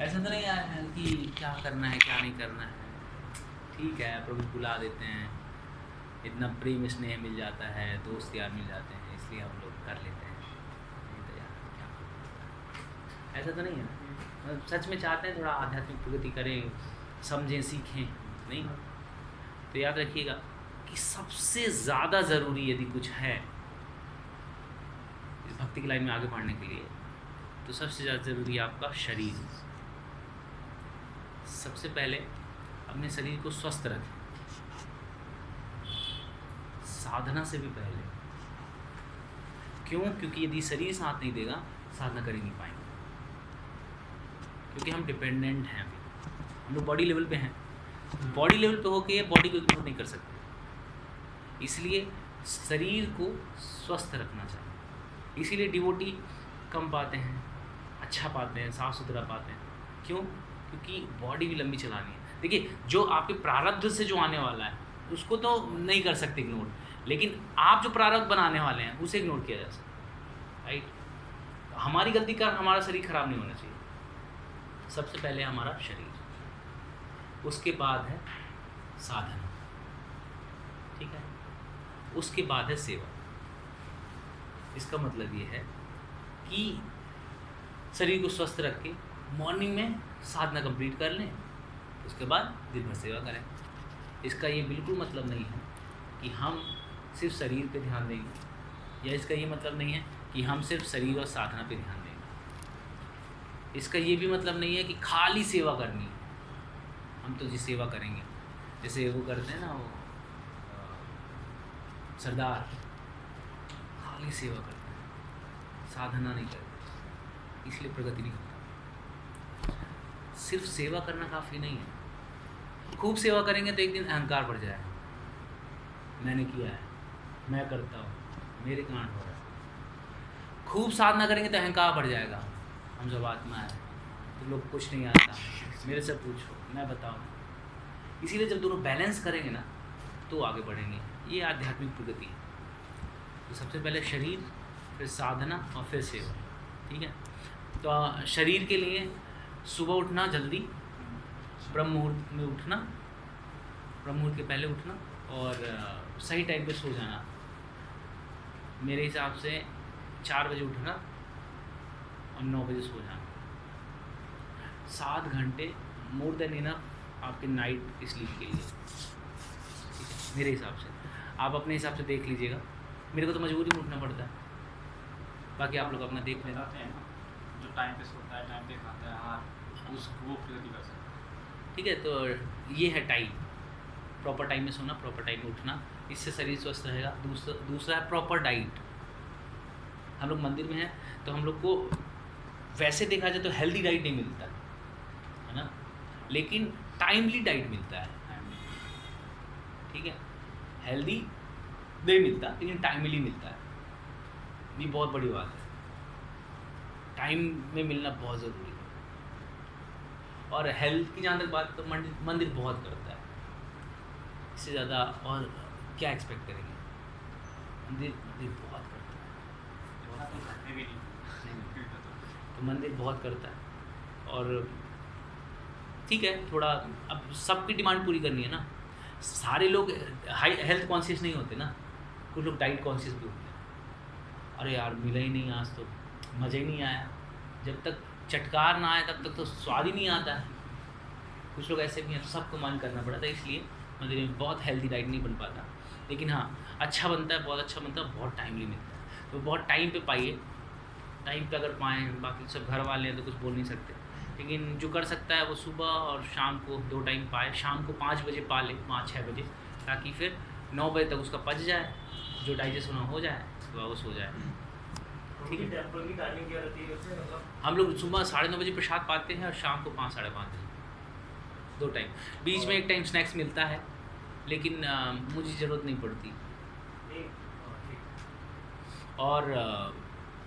ऐसा तो नहीं है कि क्या करना है क्या नहीं करना है, ठीक है प्रभु बुला देते हैं, इतना प्रेम स्नेह मिल जाता है, दोस्त यार मिल जाते हैं, इसलिए हम लोग कर लेते हैं। नहीं तो यार क्या, ऐसा तो नहीं है ना, सच में चाहते हैं थोड़ा आध्यात्मिक प्रगति करें, समझें सीखें, नहीं तो याद रखिएगा कि सबसे ज़्यादा ज़रूरी यदि कुछ है इस भक्ति की लाइन में आगे बढ़ने के लिए, तो सबसे ज़्यादा ज़रूरी है आपका शरीर। सबसे पहले अपने शरीर को स्वस्थ रखें, साधना से भी पहले। क्यों? क्योंकि यदि शरीर साथ नहीं देगा साधना कर ही नहीं पाएंगे, क्योंकि हम डिपेंडेंट हैं। अभी हम लोग बॉडी लेवल पे हैं, बॉडी लेवल पे होके बॉडी को इग्नोर नहीं कर सकते, इसलिए शरीर को स्वस्थ रखना चाहिए। इसीलिए डिवोटी कम पाते हैं, अच्छा पाते हैं, साफ सुथरा पाते हैं। क्यों? क्योंकि बॉडी भी लंबी चलानी है। देखिए जो आपके प्रारब्ध से जो आने वाला है उसको तो नहीं कर सकते इग्नोर, लेकिन आप जो प्रारब्ध बनाने वाले हैं उसे इग्नोर किया जा सकता, राइट। हमारी गलती का हमारा शरीर खराब नहीं होना चाहिए। सबसे पहले हमारा शरीर, उसके बाद है साधना, ठीक है, उसके बाद है सेवा। इसका मतलब ये है कि शरीर को स्वस्थ रख के मॉर्निंग में साधना कंप्लीट कर लें, उसके बाद दिन भर सेवा करें। इसका ये बिल्कुल मतलब नहीं है कि हम सिर्फ शरीर पे ध्यान देंगे, या इसका ये मतलब नहीं है कि हम सिर्फ शरीर और साधना पे ध्यान देंगे। इसका ये भी मतलब नहीं है कि खाली सेवा करनी है। हम तो जी सेवा करेंगे, जैसे वो करते हैं ना, वो सरदार खाली सेवा करते हैं, साधना नहीं करते, इसलिए प्रगति नहीं होती। सिर्फ सेवा करना काफ़ी नहीं है। खूब सेवा करेंगे तो एक दिन अहंकार बढ़ जाएगा, मैंने किया है, मैं करता हूँ, मेरे कांड हो रहा है। खूब साधना करेंगे तो अहंकार बढ़ जाएगा, हम जब आत्मा है तो लोग कुछ नहीं आता, मेरे से पूछो, मैं बताऊँ। इसीलिए जब दोनों बैलेंस करेंगे ना तो आगे बढ़ेंगे। ये आध्यात्मिक प्रगति है। तो सबसे पहले शरीर, फिर साधना और फिर सेवा, ठीक है। तो शरीर के लिए सुबह उठना जल्दी, ब्रह्म मुहूर्त में उठना, ब्रह्म मुहूर्त के पहले उठना और सही टाइम पे सो जाना। मेरे हिसाब से 4 बजे उठना और 9 बजे सो जाना। 7 घंटे मोर देन इनफ आपके नाइट स्लीप के लिए, ठीक है, मेरे हिसाब से। आप अपने हिसाब से देख लीजिएगा, मेरे को तो मजबूरी में उठना पड़ता है, बाकी आप लोग अपना देख लेना। जो टाइम पे सोता है, टाइम पे खाता है, हाँ, वो प्रगति कर सकता है, ठीक है। तो ये है टाइम, प्रॉपर टाइम में सोना, प्रॉपर टाइम में उठना, इससे शरीर स्वस्थ रहेगा। दूसरा है प्रॉपर डाइट। हम लोग मंदिर में हैं तो हम लोग को वैसे देखा जाए तो हेल्दी डाइट नहीं मिलता है ना, लेकिन टाइमली डाइट मिलता है, ठीक है। हेल्दी नहीं मिलता लेकिन टाइमली मिलता है, ये बहुत बड़ी बात है। टाइम में मिलना बहुत ज़रूरी है। और हेल्थ की जहाँ तक बात, तो मंदिर बहुत करता है, इससे ज़्यादा और क्या एक्सपेक्ट करेंगे। मंदिर बहुत करता है, खाते भी नहीं। तो मंदिर बहुत करता है। और ठीक है, थोड़ा अब सबकी डिमांड पूरी करनी है ना। सारे लोग हाई हेल्थ कॉन्शियस नहीं होते ना, कुछ लोग डाइट कॉन्शियस भी होते हैं। अरे यार मिला ही नहीं आज तो, मज़ा ही नहीं आया, जब तक चटकार ना आए तब तक तो स्वाद ही नहीं आता है। कुछ लोग ऐसे भी हैं, तो सबको मान करना पड़ा था, इसलिए मंदिर में बहुत हेल्दी डाइट नहीं बन पाता। लेकिन हाँ, अच्छा बनता है, बहुत अच्छा बनता है, बहुत टाइमली मिलता है। तो बहुत टाइम पे पाइए, टाइम पे अगर पाएँ। बाकी सब घर वाले हैं तो कुछ बोल नहीं सकते, लेकिन जो कर सकता है वो सुबह और शाम को 2 टाइम पाए। शाम को 5 बजे पा ले, 5-6 बजे, ताकि फिर 9 बजे तक उसका पच जाए, जो डाइजेस्ट होना हो जाए, उसके बाद वो सो जाए, ठीक है। टेम्पल की टाइमिंग क्या रहती है वैसे, मतलब हम लोग सुबह 9:30 बजे प्रसाद पाते हैं और शाम को 5-5:30 बजे, 2 टाइम। बीच में एक टाइम स्नैक्स मिलता है, लेकिन मुझे ज़रूरत नहीं पड़ती।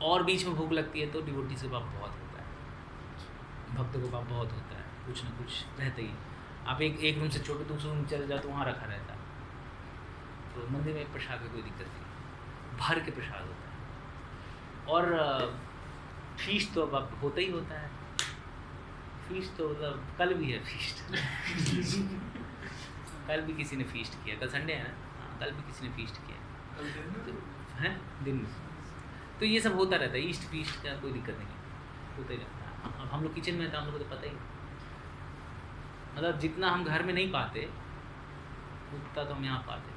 और बीच में भूख लगती है तो डिवोटी से पाप बहुत होता है, भक्तों को पाप बहुत होता है, कुछ ना कुछ रहता ही। आप एक रूम से छोटे दूसरे रूम चले जाओ तो वहाँ रखा रहता है। तो मंदिर में प्रसाद की कोई दिक्कत नहीं, भर के प्रसाद होता है, और फीस्ट तो अब होता ही होता है। फीस्ट तो मतलब कल भी है फीस्ट कल भी किसी ने फीस्ट किया, कल संडे है ना, हाँ कल भी किसी ने फीस्ट किया है दिन में। तो ये सब होता रहता है, ईस्ट फीस्ट का कोई दिक्कत नहीं है, होता ही रहता है। अब हम लोग किचन में था, हम लोग को तो पता ही, मतलब जितना हम घर में नहीं पाते उतना तो हम यहाँ पाते।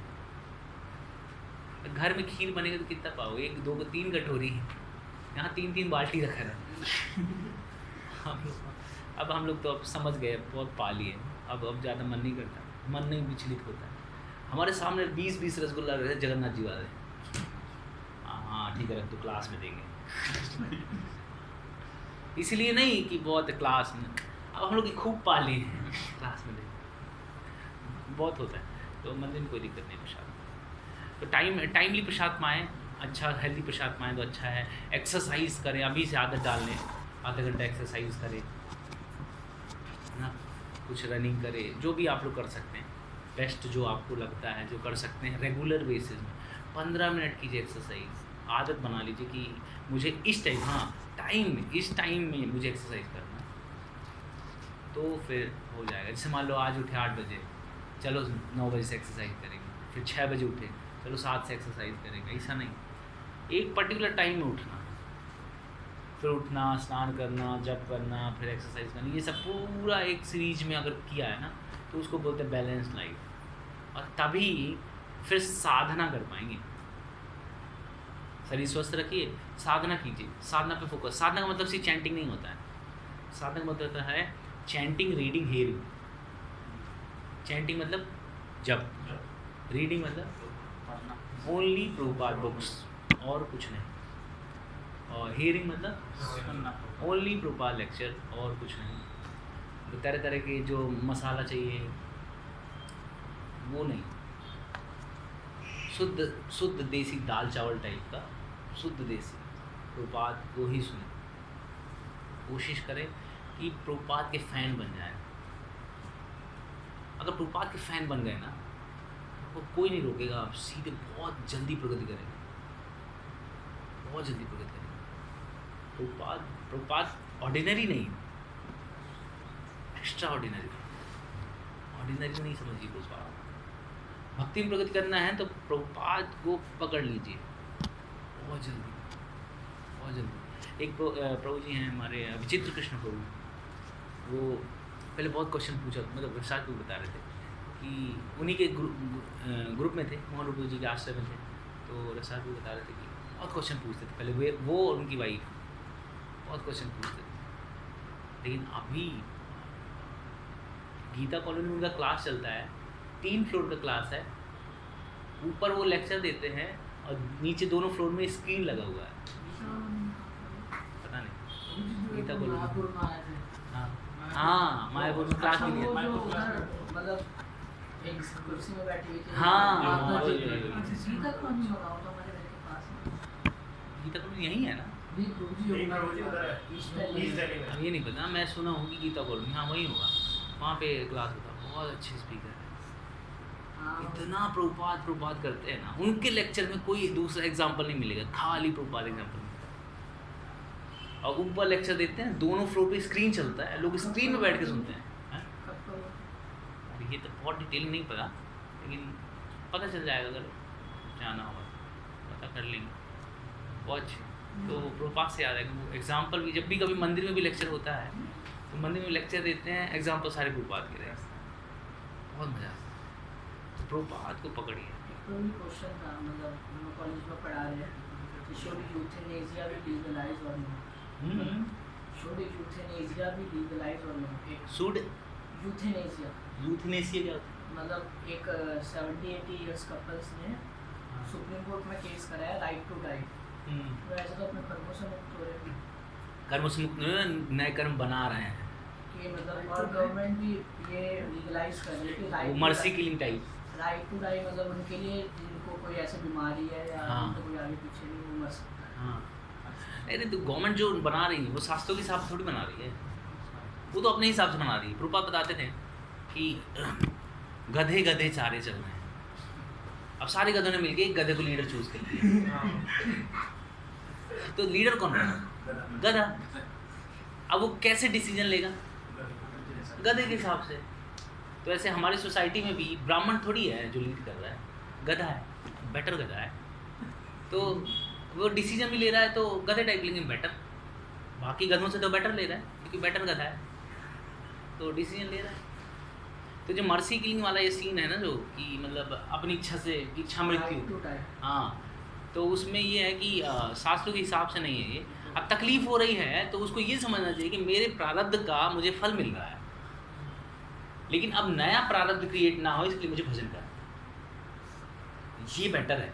घर में खीर बनेगा तो कितना पाओगे, 1 2 3 कटोरी, यहाँ 3 बाल्टी रखा है अब हम लोग तो अब समझ गए, बहुत पा लिए, अब ज़्यादा मन नहीं करता, मन नहीं विचलित होता है। हमारे सामने 20 रसगुल्ला रहे जगन्नाथ जी वाले, हाँ ठीक है रख दो, क्लास में देंगे इसलिए नहीं कि बहुत क्लास में, अब हम लोग खूब पा लिए हैं, क्लास में देंगे बहुत होता है। तो मंदिर में कोई दिक्कत नहीं प्रसाद, तो टाइमली प्रसाद पाएँ, अच्छा हेल्दी प्रसाद पाएँ तो अच्छा है। एक्सरसाइज करें, अभी से आदत डाल लें, आधा घंटा एक्सरसाइज करें ना, कुछ रनिंग करें, जो भी आप लोग कर सकते हैं, बेस्ट जो आपको लगता है जो कर सकते हैं रेगुलर बेसिस में। 15 मिनट कीजिए एक्सरसाइज, आदत बना लीजिए कि मुझे इस टाइम, हाँ इस टाइम में मुझे एक्सरसाइज करना, तो फिर हो जाएगा। जैसे मान लो आज उठे 8 बजे, चलो 9 बजे से एक्सरसाइज करेंगे, फिर 6 बजे उठे, चलो 7 से एक्सरसाइज करेंगे, ऐसा नहीं, एक पर्टिकुलर टाइम में उठना, फिर उठना, स्नान करना, जप करना, फिर एक्सरसाइज करना, ये सब पूरा एक सीरीज में अगर किया है ना तो उसको बोलते हैं बैलेंस लाइफ। और तभी फिर साधना कर पाएंगे। शरीर स्वस्थ रखिए, साधना कीजिए, साधना पे फोकस। साधना का मतलब सिर्फ चैंटिंग नहीं होता है, साधना का मतलब है चैंटिंग, रीडिंग, हेयरिंग। चैंटिंग मतलब जप, रीडिंग मतलब ओनली प्रभुपाद बुक्स और कुछ नहीं, और हियरिंग मतलब ओनली प्रभुपाद लेक्चर और कुछ नहीं। तो तरह तरह के जो मसाला चाहिए वो नहीं, शुद्ध देसी दाल चावल टाइप का, शुद्ध देसी प्रभुपाद को ही सुने। कोशिश करें कि प्रभुपाद के फ़ैन बन जाए। अगर प्रभुपाद के फ़ैन बन गए ना तो कोई नहीं रोकेगा, आप सीधे बहुत जल्दी प्रगति करेंगे, बहुत जल्दी प्रगति करेंगे। प्रभुपाद ऑर्डिनरी नहीं, एक्स्ट्रा ऑर्डिनरी नहीं समझिए प्रभुपाद। भक्ति में प्रगति करना है तो प्रभुपाद को पकड़ लीजिए बहुत जल्दी, बहुत जल्दी। एक प्रभु जी हैं हमारे विचित्र कृष्ण प्रभु, वो पहले बहुत क्वेश्चन पूछा, मतलब प्रसाद को बता रहे थे कि उन्हीं के ग्रुप में थे, मोहन रूप जी के आश्रम में थे, तो रसाद को बता रहे थे कि बहुत क्वेश्चन पूछते थे पहले वो और उनकी वाइफ, बहुत क्वेश्चन पूछते थे। लेकिन अभी गीता कॉलोनी में उनका क्लास चलता है, 3 फ्लोर का क्लास है, ऊपर वो लेक्चर देते हैं और नीचे दोनों फ्लोर में स्क्रीन लगा हुआ है, पता नहीं गीता कॉलोनी, हाँ मायापुर में क्लास के लिए, मतलब एक कुर्सी में बैठी हुई थी, हाँ गीता कॉलोनी होगा तो हमारे घर के पास में। गीता कॉलोनी यहीं है ना, अब ये नहीं पता, मैं सुना हूँ कि गीता कॉलोनी, हाँ वही होगा, वहाँ पे क्लास होता, बहुत अच्छे स्पीकर है, इतना प्रभुपाद करते हैं ना, उनके लेक्चर में कोई दूसरा एग्जाम्पल नहीं मिलेगा, खाली प्रभुपाद एग्जाम्पल मिलता है। और ऊपर लेक्चर देते हैं, दोनों फ्लोर पे स्क्रीन चलता है, लोग स्क्रीन में बैठ के सुनते हैं। ये तो बहुत डिटेल नहीं पता, लेकिन पता चल जाएगा, अगर जाना होगा पता कर लेंगे, बहुत अच्छे। तो प्रभुपाद से याद है कि वो एग्जाम्पल भी, जब भी कभी मंदिर में भी लेक्चर होता है तो मंदिर में लेक्चर देते हैं, एग्जाम्पल सारे प्रभुपाद के रहते हैं, बहुत मज़ा आता है। तो प्रभुपाद को पकड़िए। क्वेश्चन था, मतलब हम कॉलेज में पढ़ा रहे हैं, should euthanasia be legalized or not? Should euthanasia be legalized or not? Should euthanasia क्या होता है? मतलब एक 70-80 इयर्स कपल्स ने सुप्रीम कोर्ट में केस कराया राइट टू डाई, तो ऐसे तो अपने कर्मों से मुक्त हो रहे हैं, कर्म से मुक्त नए कर्म बना रहे हैं कि मतलब, और गवर्नमेंट भी ये लीगलाइज कर रही है कि वो mercy killing type, right to die, मतलब उनके लिए जिनको कोई ऐसी बीमारी है या उनको कोई आगे पीछे नहीं, वो मर सकता है। हाँ अरे तो गवर्नमेंट जो बना रही है वो शास्त्रों के हिसाब से थोड़ी बना रही है, वो तो अपने हिसाब से बना रही है। प्रभुपाद बताते थे कि गधे चारे चल रहे हैं, अब सारे गधों ने मिलके एक गधे को लीडर चूज कर लिया, तो लीडर कौन बना? गधा। अब वो कैसे डिसीजन लेगा? गधे के हिसाब से। तो ऐसे हमारी सोसाइटी में भी ब्राह्मण थोड़ी है जो लीड कर रहा है, गधा है, बेटर गधा है। तो वो डिसीजन भी ले रहा है तो गधे टाइप, लेकिन बेटर, बाकी गधों से तो बेटर ले रहा है क्योंकि बेटर गधा है, तो डिसीजन ले रहा है। तो जो मर्सी किलिंग वाला ये सीन है ना, जो कि मतलब अपनी इच्छा से, इच्छा मृत्यु, हाँ, तो उसमें ये है कि शास्त्रों के हिसाब से नहीं है ये। अब तकलीफ हो रही है तो उसको ये समझना चाहिए कि मेरे प्रारब्ध का मुझे फल मिल रहा है, लेकिन अब नया प्रारब्ध क्रिएट ना हो इसलिए मुझे भजन करना, ये बेटर है।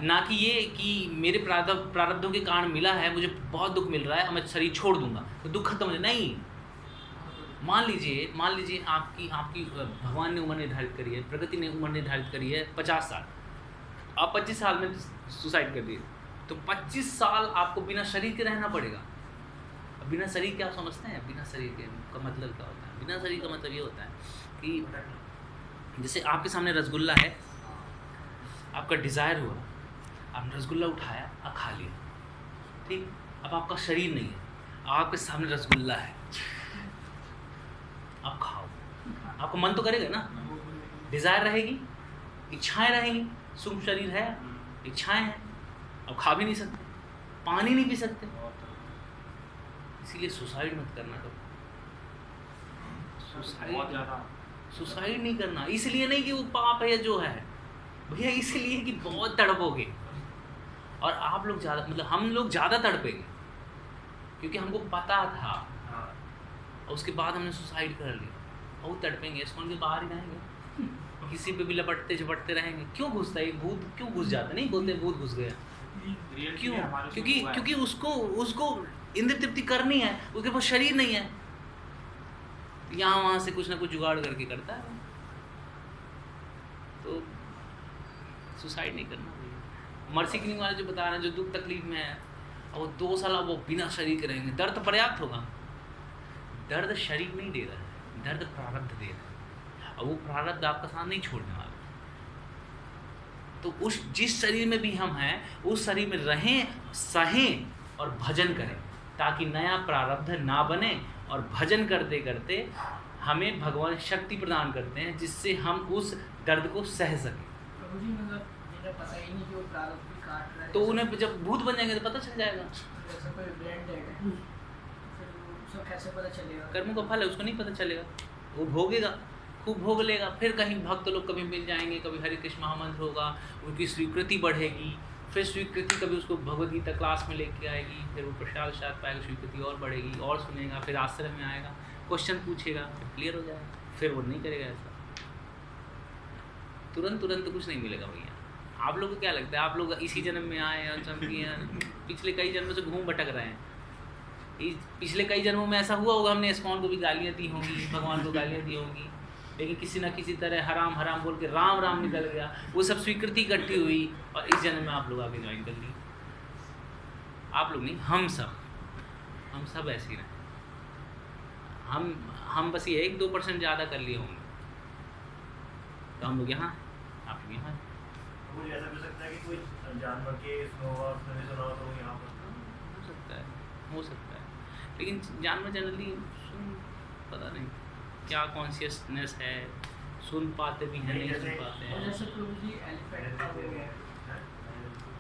ना कि ये कि मेरे प्रारब्धों के कारण मिला है, मुझे बहुत दुख मिल रहा है, अब मैं शरीर छोड़ दूंगा तो दुख खत्म हो जाए, नहीं। मान लीजिए आपकी भगवान ने उम्र निर्धारित करी है, प्रकृति ने उम्र निर्धारित करी है 50 साल, आप 25 साल में सुसाइड कर दिए, तो 25 साल आपको बिना शरीर के रहना पड़ेगा। अब बिना शरीर के आप समझते हैं बिना शरीर के का मतलब क्या होता है? बिना शरीर का मतलब ये होता है कि जैसे आपके सामने रसगुल्ला है, आपका डिज़ायर हुआ, आपने रसगुल्ला उठाया, आप खा लिया, ठीक। अब आपका शरीर नहीं है, आपके सामने रसगुल्ला है, आप खाओ, आपका मन तो करेगा ना, डिज़ायर रहेगी, इच्छाएं रहेंगी, सूक्ष्म शरीर है, इच्छाएं हैं, अब खा भी नहीं सकते, पानी नहीं पी सकते, इसीलिए सुसाइड मत करना कभी। सुसाइड नहीं करना, इसलिए नहीं कि वो पाप है जो है भैया, इसलिए कि बहुत तड़पोगे, और आप लोग ज़्यादा, मतलब हम लोग ज़्यादा तड़पेंगे क्योंकि हमको पता था, और उसके बाद हमने सुसाइड कर लिया, बहुत तड़पेंगे, इस्कॉन के बाहर ही रहेंगे, किसी पे भी लपटते झपटते रहेंगे। क्यों घुसता है भूत, क्यों घुस जाता? नहीं बोलते भूत घुस गया, क्यों? क्योंकि उसको इंद्र तृप्ति करनी है, उसके पास शरीर नहीं है, यहाँ वहाँ से कुछ ना कुछ जुगाड़ करके करता है। तो सुसाइड नहीं करना। मर्सी किलिंग वाले जो बता रहे हैं, जो दुख तकलीफ में है, और वो 2 साल वो बिना शरीर के रहेंगे, दर्द पर्याप्त होगा। दर्द शरीर नहीं दे रहा है, दर्द प्रारब्ध दे रहा है, और वो प्रारब्ध आपका साथ नहीं छोड़ने वाला। तो उस जिस शरीर में भी हम हैं, उस शरीर में रहें, सहें और भजन करें, ताकि नया प्रारब्ध ना बने, और भजन करते करते हमें भगवान शक्ति प्रदान करते हैं जिससे हम उस दर्द को सह सकें। प्रभु जी, मतलब जिन्हें पता ही नहीं कि वो प्रारब्ध भी काट रहा है, तो उन्हें जब भूत बन जाएंगे तो पता चल जाएगा। जैसे कोई ब्रेन डेड है, फिर उसको कैसे पता चलेगा? कर्मों का फल है, उसको नहीं पता चलेगा, वो भोगेगा, खूब भोग लेगा। फिर कहीं भक्त लोग कभी मिल जाएंगे, कभी हरे कृष्ण महामंत्र होगा, उनकी स्वीकृति बढ़ेगी, फिर स्वीकृति कभी उसको भगवद गीता क्लास में लेके आएगी, फिर वो प्रसाद पाएगा, स्वीकृति और बढ़ेगी, और सुनेगा, फिर आश्रम में आएगा, क्वेश्चन पूछेगा, फिर क्लियर हो जाएगा, फिर वो नहीं करेगा ऐसा। तुरंत कुछ नहीं मिलेगा भैया। आप लोग को क्या लगता है, आप लोग इसी जन्म में आए और पिछले कई जन्मों से घूम भटक रहे हैं, पिछले कई जन्मों में ऐसा हुआ होगा, हमने इस्कॉन को भी गालियाँ दी होंगी, भगवान को गालियाँ दी होंगी, लेकिन किसी ना किसी तरह हराम हराम बोल के राम राम निकल गया, वो सब स्वीकृति इकट्ठी हुई, और इस जन्म में आप लोग आगे ज्वाइन कर लिए। आप लोग नहीं, हम सब ऐसे ही रहे। हम बस ये 1-2% ज़्यादा कर लिए होंगे, तो हम लोग यहाँ, आप लोग यहाँ। मुझे ऐसा भी सकता है कि कोई जानवर के इसमें होगा, उसने भी सुना तो यहाँ पर हो सकता है, लेकिन जानवर जनरली पता नहीं क्या कॉन्शियसनेस है, सुन पाते भी हैं, नहीं सुन पाते हैं। जैसे प्रभु जी एलिफेंट का वो है,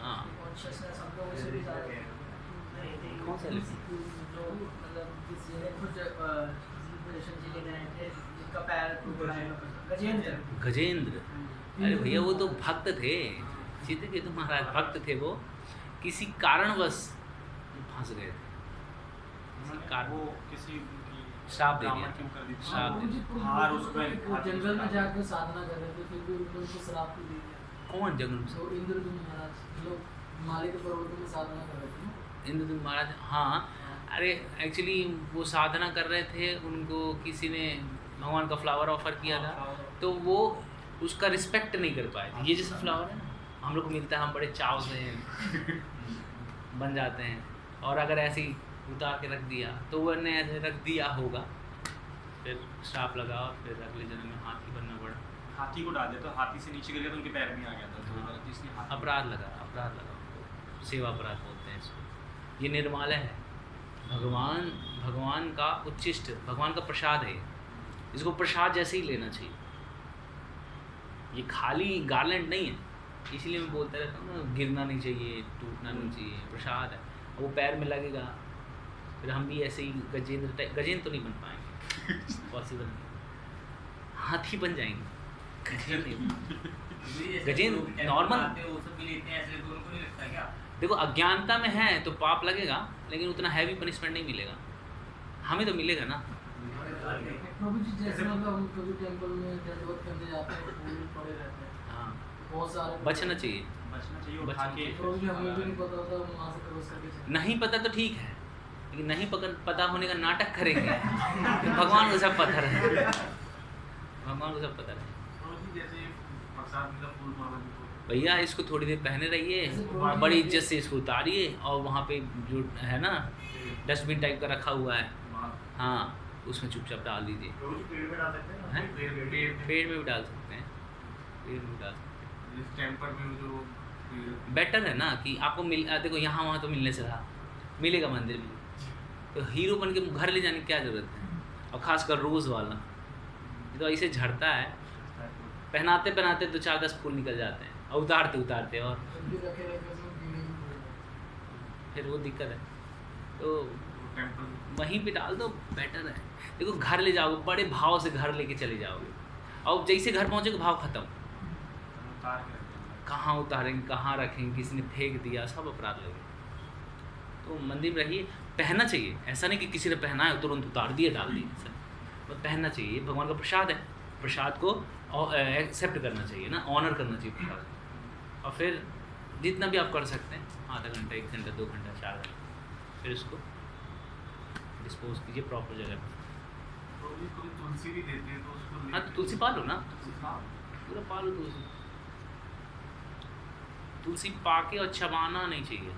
हाँ, कॉन्शियसनेस हम लोगों से भी ज़्यादा कौन सा एलिफेंट? जो मतलब किसी ने कुछ रिलेशन जी ले रहे थे, जिनका पैर टूट रहा है, गजेंद्र। अरे भैया वो तो भक्त थे, सीधे के तो महाराज भक्त थे, वो किसी कारणवश फंस गए थे, किसी कारण, वो किसी श्राप दे दिया, श्राप दे दिया। हार उसमें जंगल में जाकर साधना कर रहे थे, फिर भी उनको श्राप दे दिया। कौन जंगल में? तो इंद्रदुम्न महाराज लोग हिमालय के पर्वतों में साधना कर रहे थे ना। इंद्रदुम्न महाराज, हाँ। अरे एक्चुअली वो साधना कर रहे थे, उनको किसी ने भगवान का फ्लावर ऑफर किया था, तो वो उसका रिस्पेक्ट नहीं कर पाए थे। ये जैसे फ्लावर है ना, हम लोग को मिलता है, हम बड़े चाव से बन जाते हैं, और अगर ऐसे ही उतार के रख दिया तो वो ने ऐसे रख दिया होगा, फिर श्राप लगा, और फिर अगले जन्म में हाथी बनना पड़ा। हाथी को डाल दिया, तो हाथी से नीचे गिर गया तो उनके पैर में आ गया था, तो इसलिए अपराध लगा, सेवा अपराध बोलते हैं इसको। ये निर्मालय है। भगवान का उच्छिष्ट, भगवान का प्रसाद है। इसको प्रसाद जैसे ही लेना चाहिए। ये खाली गार्लेंड नहीं है। इसीलिए मैं बोलता रहता हूँ ना, गिरना नहीं चाहिए, टूटना नहीं चाहिए, प्रसाद है। वो पैर में लगेगा, फिर हम भी ऐसे ही गजेंद्र तो नहीं बन पाएंगे, पॉसिबल नहीं। हाथी बन जाएंगे, गजेंद्र नॉर्मल। देखो अज्ञानता में है तो पाप लगेगा, लेकिन उतना हैवी पनिशमेंट नहीं मिलेगा। हमें तो मिलेगा ना। प्रभु जी जैसे मतलब हम कभी टेंपल में दंडवत करने जाते हैं, फूल पड़े रहते हैं, हाँ, बहुत सारे बचना चाहिए। उठा के प्रभु जी हमें भी नहीं पता होता, हम वहाँ से क्रॉस करके चले। नहीं पता तो ठीक है, लेकिन नहीं पता होने का नाटक करेंगे तो भगवान को सब पता रहे, भगवान को सब पता रहे। भैया इसको थोड़ी देर पहने रहिए, बड़ी इज्जत से इसको उतारिए, और वहाँ पे जो है ना डस्टबिन टाइप का रखा हुआ है, हाँ, उसमें चुपचाप डाल दीजिए। पेड़ में डाल सकते हैं ना? हैं? पेड़ में भी डाल सकते हैं, पेड़ में भी डाल सकते हैं। इस टेम्पर में जो बेटर है ना कि आपको देखो यहाँ वहाँ तो मिलने से रहा, मिलेगा मंदिर में, तो हीरो बन के घर ले जाने की क्या ज़रूरत है। और ख़ासकर रोज़ वाला ये तो ऐसे झड़ता है, पहनाते पहनाते तो 4-10 फूल निकल जाते हैं, और उतारते उतारते और जल्दी रखे रखे उसमें कीड़े भी पड़ जाते फिर वो दिक्कत है। तो टेम्पर वहीं पे डाल दो, बेटर है। देखो घर ले जाओगे, बड़े भाव से घर लेके चले जाओगे, और जैसे घर पहुँचोगे भाव ख़त्म। उतार के कहाँ उतारेंगे, कहाँ रखेंगे, किसी ने फेंक दिया, सब अपराध लगे। तो मंदिर में रहिए, पहनना चाहिए। ऐसा नहीं कि किसी ने पहना है तुरंत उतार दिए डाल दिए, ऐसा बस पहनना चाहिए। भगवान का प्रसाद है, प्रसाद को एक्सेप्ट करना चाहिए ना, ऑनर करना चाहिए प्रसाद। और फिर जितना भी आप कर सकते हैं, आधा घंटा, 1 घंटा, 2 घंटा, 4 घंटा, फिर उसको डिस्पोज कीजिए प्रॉपर जगह पर। कोई तुलसी भी देते हैं तो उसको हाँ, तो तुलसी पालो ना, पूरा पालो तुलसी। तुलसी पाके और चबाना नहीं चाहिए,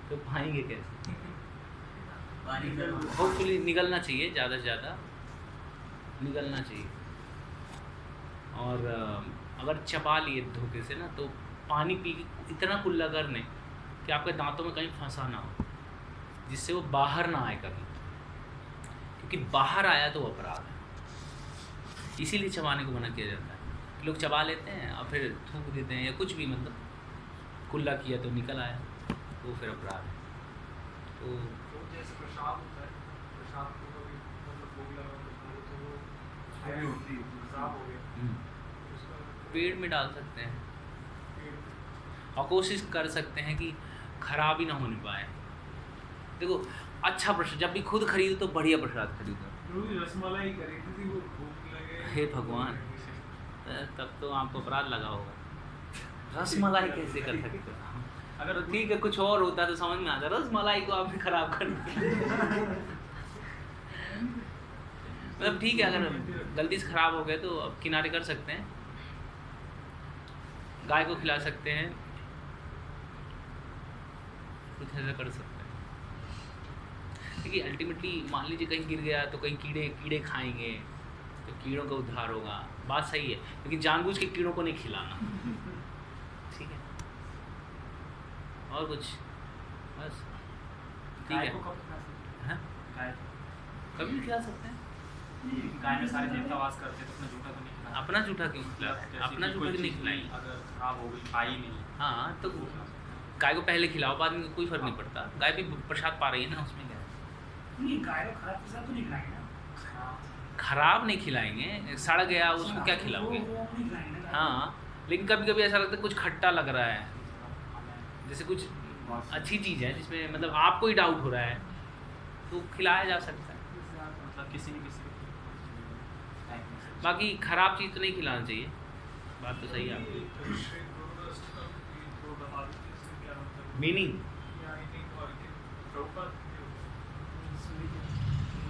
तो पाएंगे कैसे। होपफुली निकलना चाहिए, ज़्यादा से ज़्यादा निकलना चाहिए। और अगर चबा लिए धोखे से ना, तो पानी पी के इतना कुल्ला कर लें कि आपके दांतों में कहीं फंसा ना हो, जिससे वो बाहर ना आए कभी, क्योंकि बाहर आया तो वो अपराध है। इसीलिए चबाने को मना किया जाता है। लोग चबा लेते हैं और फिर थूक देते हैं, या कुछ भी, मतलब कुल्ला किया तो निकल आया, वो फिर अपराध है। तो जैसे प्रसाद होता है, प्रसाद को कभी मतलब भोग लगा तो वो हैवी होती है, खराब हो गया पेड़ में डाल सकते हैं, और कोशिश कर सकते हैं कि खराब ही ना होने पाए। देखो अच्छा प्रसाद जब भी खुद खरीदो तो बढ़िया प्रसाद खरीदो। रसमलाई खरीदी थी, वो भूख लगे, हे भगवान, तब तो आपको अपराध लगा होगा। रसमलाई कैसे कर सकते हो? अगर ठीक है कुछ और होता तो समझ में आता, रसमलाई को आपने खराब कर दिया। मतलब ठीक है, अगर गलती से खराब हो गए तो अब किनारे कर सकते हैं, गाय को खिला सकते हैं, कुछ ऐसा कर सकते हैं। देखिए अल्टीमेटली मान लीजिए कहीं गिर गया तो कहीं कीड़े खाएंगे, तो कीड़ों का उद्धार होगा, बात सही है, लेकिन जानबूझ के कीड़ों को नहीं खिलाना, ठीक है। और कुछ बस ठीक है, हाँ कभी भी खिला सकते हैं। गाय में सारे देवता वास करते हैं तो अपना जूठा तो नहीं खिलाना। अपना जूठा क्यों खिलाते हैं? अपना जूठा क्यों नहीं खिलाएंगे? अगर खराब हो गई, खाई नहीं, हाँ तो गाय को पहले खिलाओ, बाद में कोई फर्क नहीं पड़ता, गाय भी प्रसाद पा रही है ना, उसमें क्या है। नहीं, गाय को खराब प्रसाद तो नहीं खिलाएंगे ना। खराब नहीं खिलाएंगे, सड़ गया उसको क्या खिलाओगे? वो नहीं खिलाएंगे ना। हाँ, लेकिन कभी कभी ऐसा लगता है कुछ खट्टा लग रहा है, जैसे कुछ अच्छी चीज़ है जिसमें मतलब आपको ही डाउट हो रहा है, तो खिलाया जा सकता है। मतलब किसी न किसी बाकी खराब चीज़ तो नहीं खिलाना चाहिए, बात तो सही है आपकी। मीनिंग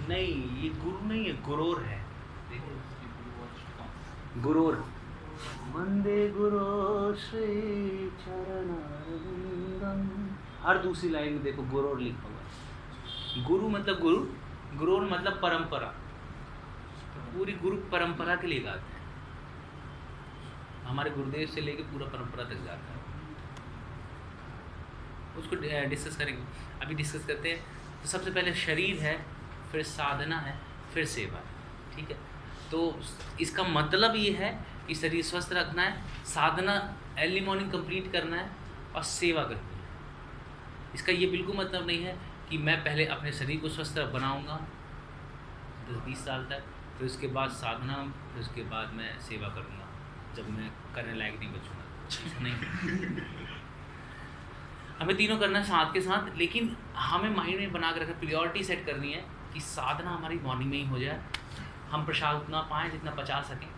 नहीं, ये गुरु नहीं है, गुरोर है। गुरोर, वंदे गुरु श्री चरणारविंदम, हर दूसरी लाइन में देखो गुरोर लिखा हुआ है। गुरु मतलब गुरु, गुरोर मतलब परंपरा, पूरी गुरु परंपरा के लिए गाते हैं। हमारे गुरुदेव से लेके पूरा परंपरा तक जाता है। उसको डिस्कस करेंगे। अभी डिस्कस करते हैं। तो सबसे पहले शरीर है, फिर साधना है, फिर सेवा है। ठीक है, तो इसका मतलब ये है कि शरीर स्वस्थ रखना है, साधना अर्ली मॉर्निंग कंप्लीट करना है और सेवा करनी है। इसका ये बिल्कुल मतलब नहीं है कि मैं पहले अपने शरीर को स्वस्थ बनाऊंगा 10-20 साल तक, फिर उसके बाद साधना, फिर उसके बाद मैं सेवा करूंगा जब मैं करने लायक नहीं बचूंगा। नहीं, हमें तीनों करना है साथ के साथ, लेकिन हमें माइंड में बना के रखना, प्रियोरिटी सेट करनी है कि साधना हमारी मॉर्निंग में ही हो जाए, हम प्रसाद उतना पाएँ जितना पचा सकें।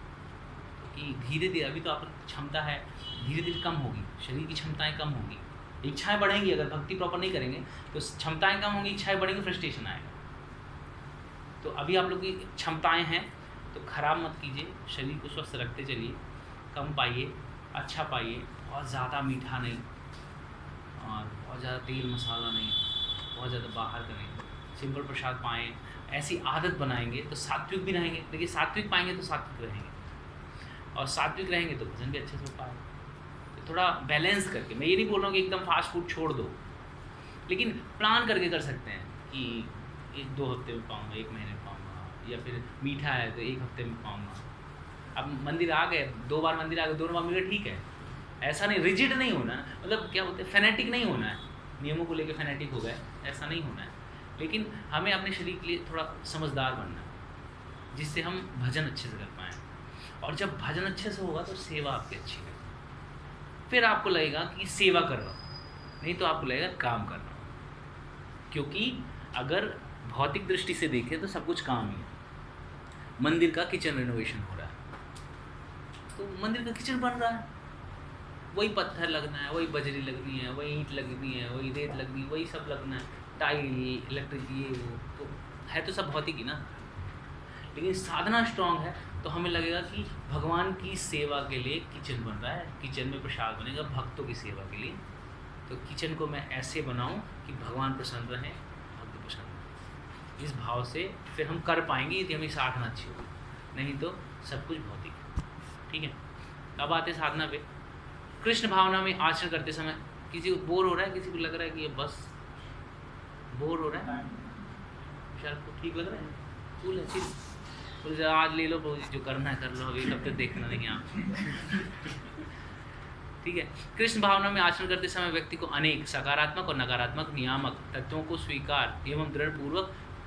कि धीरे धीरे, अभी तो आप क्षमता है, धीरे धीरे कम होगी, शरीर की क्षमताएं कम होंगी, इच्छाएं बढ़ेंगी। अगर भक्ति प्रॉपर नहीं करेंगे तो क्षमताएं कम होंगी, इच्छाएं बढ़ेंगी, फ्रस्ट्रेशन आएगा। तो अभी आप लोग की क्षमताएं हैं तो खराब मत कीजिए, शरीर को स्वस्थ रखते चलिए, कम पाइए, अच्छा पाइए, और ज़्यादा मीठा नहीं और बहुत ज़्यादा तेल मसाला नहीं, बहुत ज़्यादा बाहर का नहीं, सिंपल प्रसाद पाएँ। ऐसी आदत बनाएंगे तो सात्विक भी रहेंगे। देखिए, सात्विक पाएंगे तो सात्विक रहेंगे, और सात्विक रहेंगे तो भजन भी अच्छे से हो पाएगा। तो थोड़ा बैलेंस करके, मैं ये नहीं बोल रहा हूँ कि एकदम फास्ट फूड छोड़ दो, लेकिन प्लान करके कर सकते हैं कि 1-2 हफ्ते में पाऊँगा, 1 महीने में पाऊँगा, या फिर मीठा है तो 1 हफ्ते में पाऊँगा। अब मंदिर आ गए, 2 बार मंदिर आ गए, 2 बार मिल गए, ठीक है, ऐसा नहीं, रिजिड नहीं होना है। मतलब क्या बोलते हैं, फैनेटिक नहीं होना है, नियमों को लेकर फैनेटिक हो गए, ऐसा नहीं होना है। लेकिन हमें अपने शरीर के लिए थोड़ा समझदार बनना है, जिससे हम भजन अच्छे से कर पाएँ। और जब भजन अच्छे से होगा तो सेवा आपकी अच्छी है, फिर आपको लगेगा कि सेवा कर रहा हूँ, नहीं तो आपको लगेगा काम कर रहा हूँ। क्योंकि अगर भौतिक दृष्टि से देखें तो सब कुछ काम ही है। मंदिर का किचन रिनोवेशन हो रहा है, तो मंदिर का किचन बन रहा है, वही पत्थर लगना है, वही बजरी लगनी है, वही ईंट लगनी है, वही रेत लगनी है, वही सब लगना है, टाइल, इलेक्ट्रिक, ये वो, तो है तो सब भौतिक ही ना। लेकिन साधना स्ट्रांग है तो हमें लगेगा कि भगवान की सेवा के लिए किचन बन रहा है, किचन में प्रसाद बनेगा भक्तों की सेवा के लिए। तो किचन को मैं ऐसे बनाऊं कि भगवान प्रसन्न रहें, भक्त प्रसन्न रहें। इस भाव से फिर हम कर पाएंगे यदि हमें साधना अच्छी होगी, नहीं तो सब कुछ भौतिक है। ठीक है, अब आते साधना पे। कृष्ण भावना में आचरण करते समय किसी को बोर हो रहा है, किसी को लग रहा है कि ये बस बोर हो रहा है, शायद को ठीक लग रहा है, कूल है, चिल, बोले आज ले लो जो करना है कर लो, अभी कब तक देखना नहीं आप। ठीक है, कृष्ण भावना में आचरण करते समय व्यक्ति को अनेक सकारात्मक और नकारात्मक नियामक तत्वों को स्वीकार एवं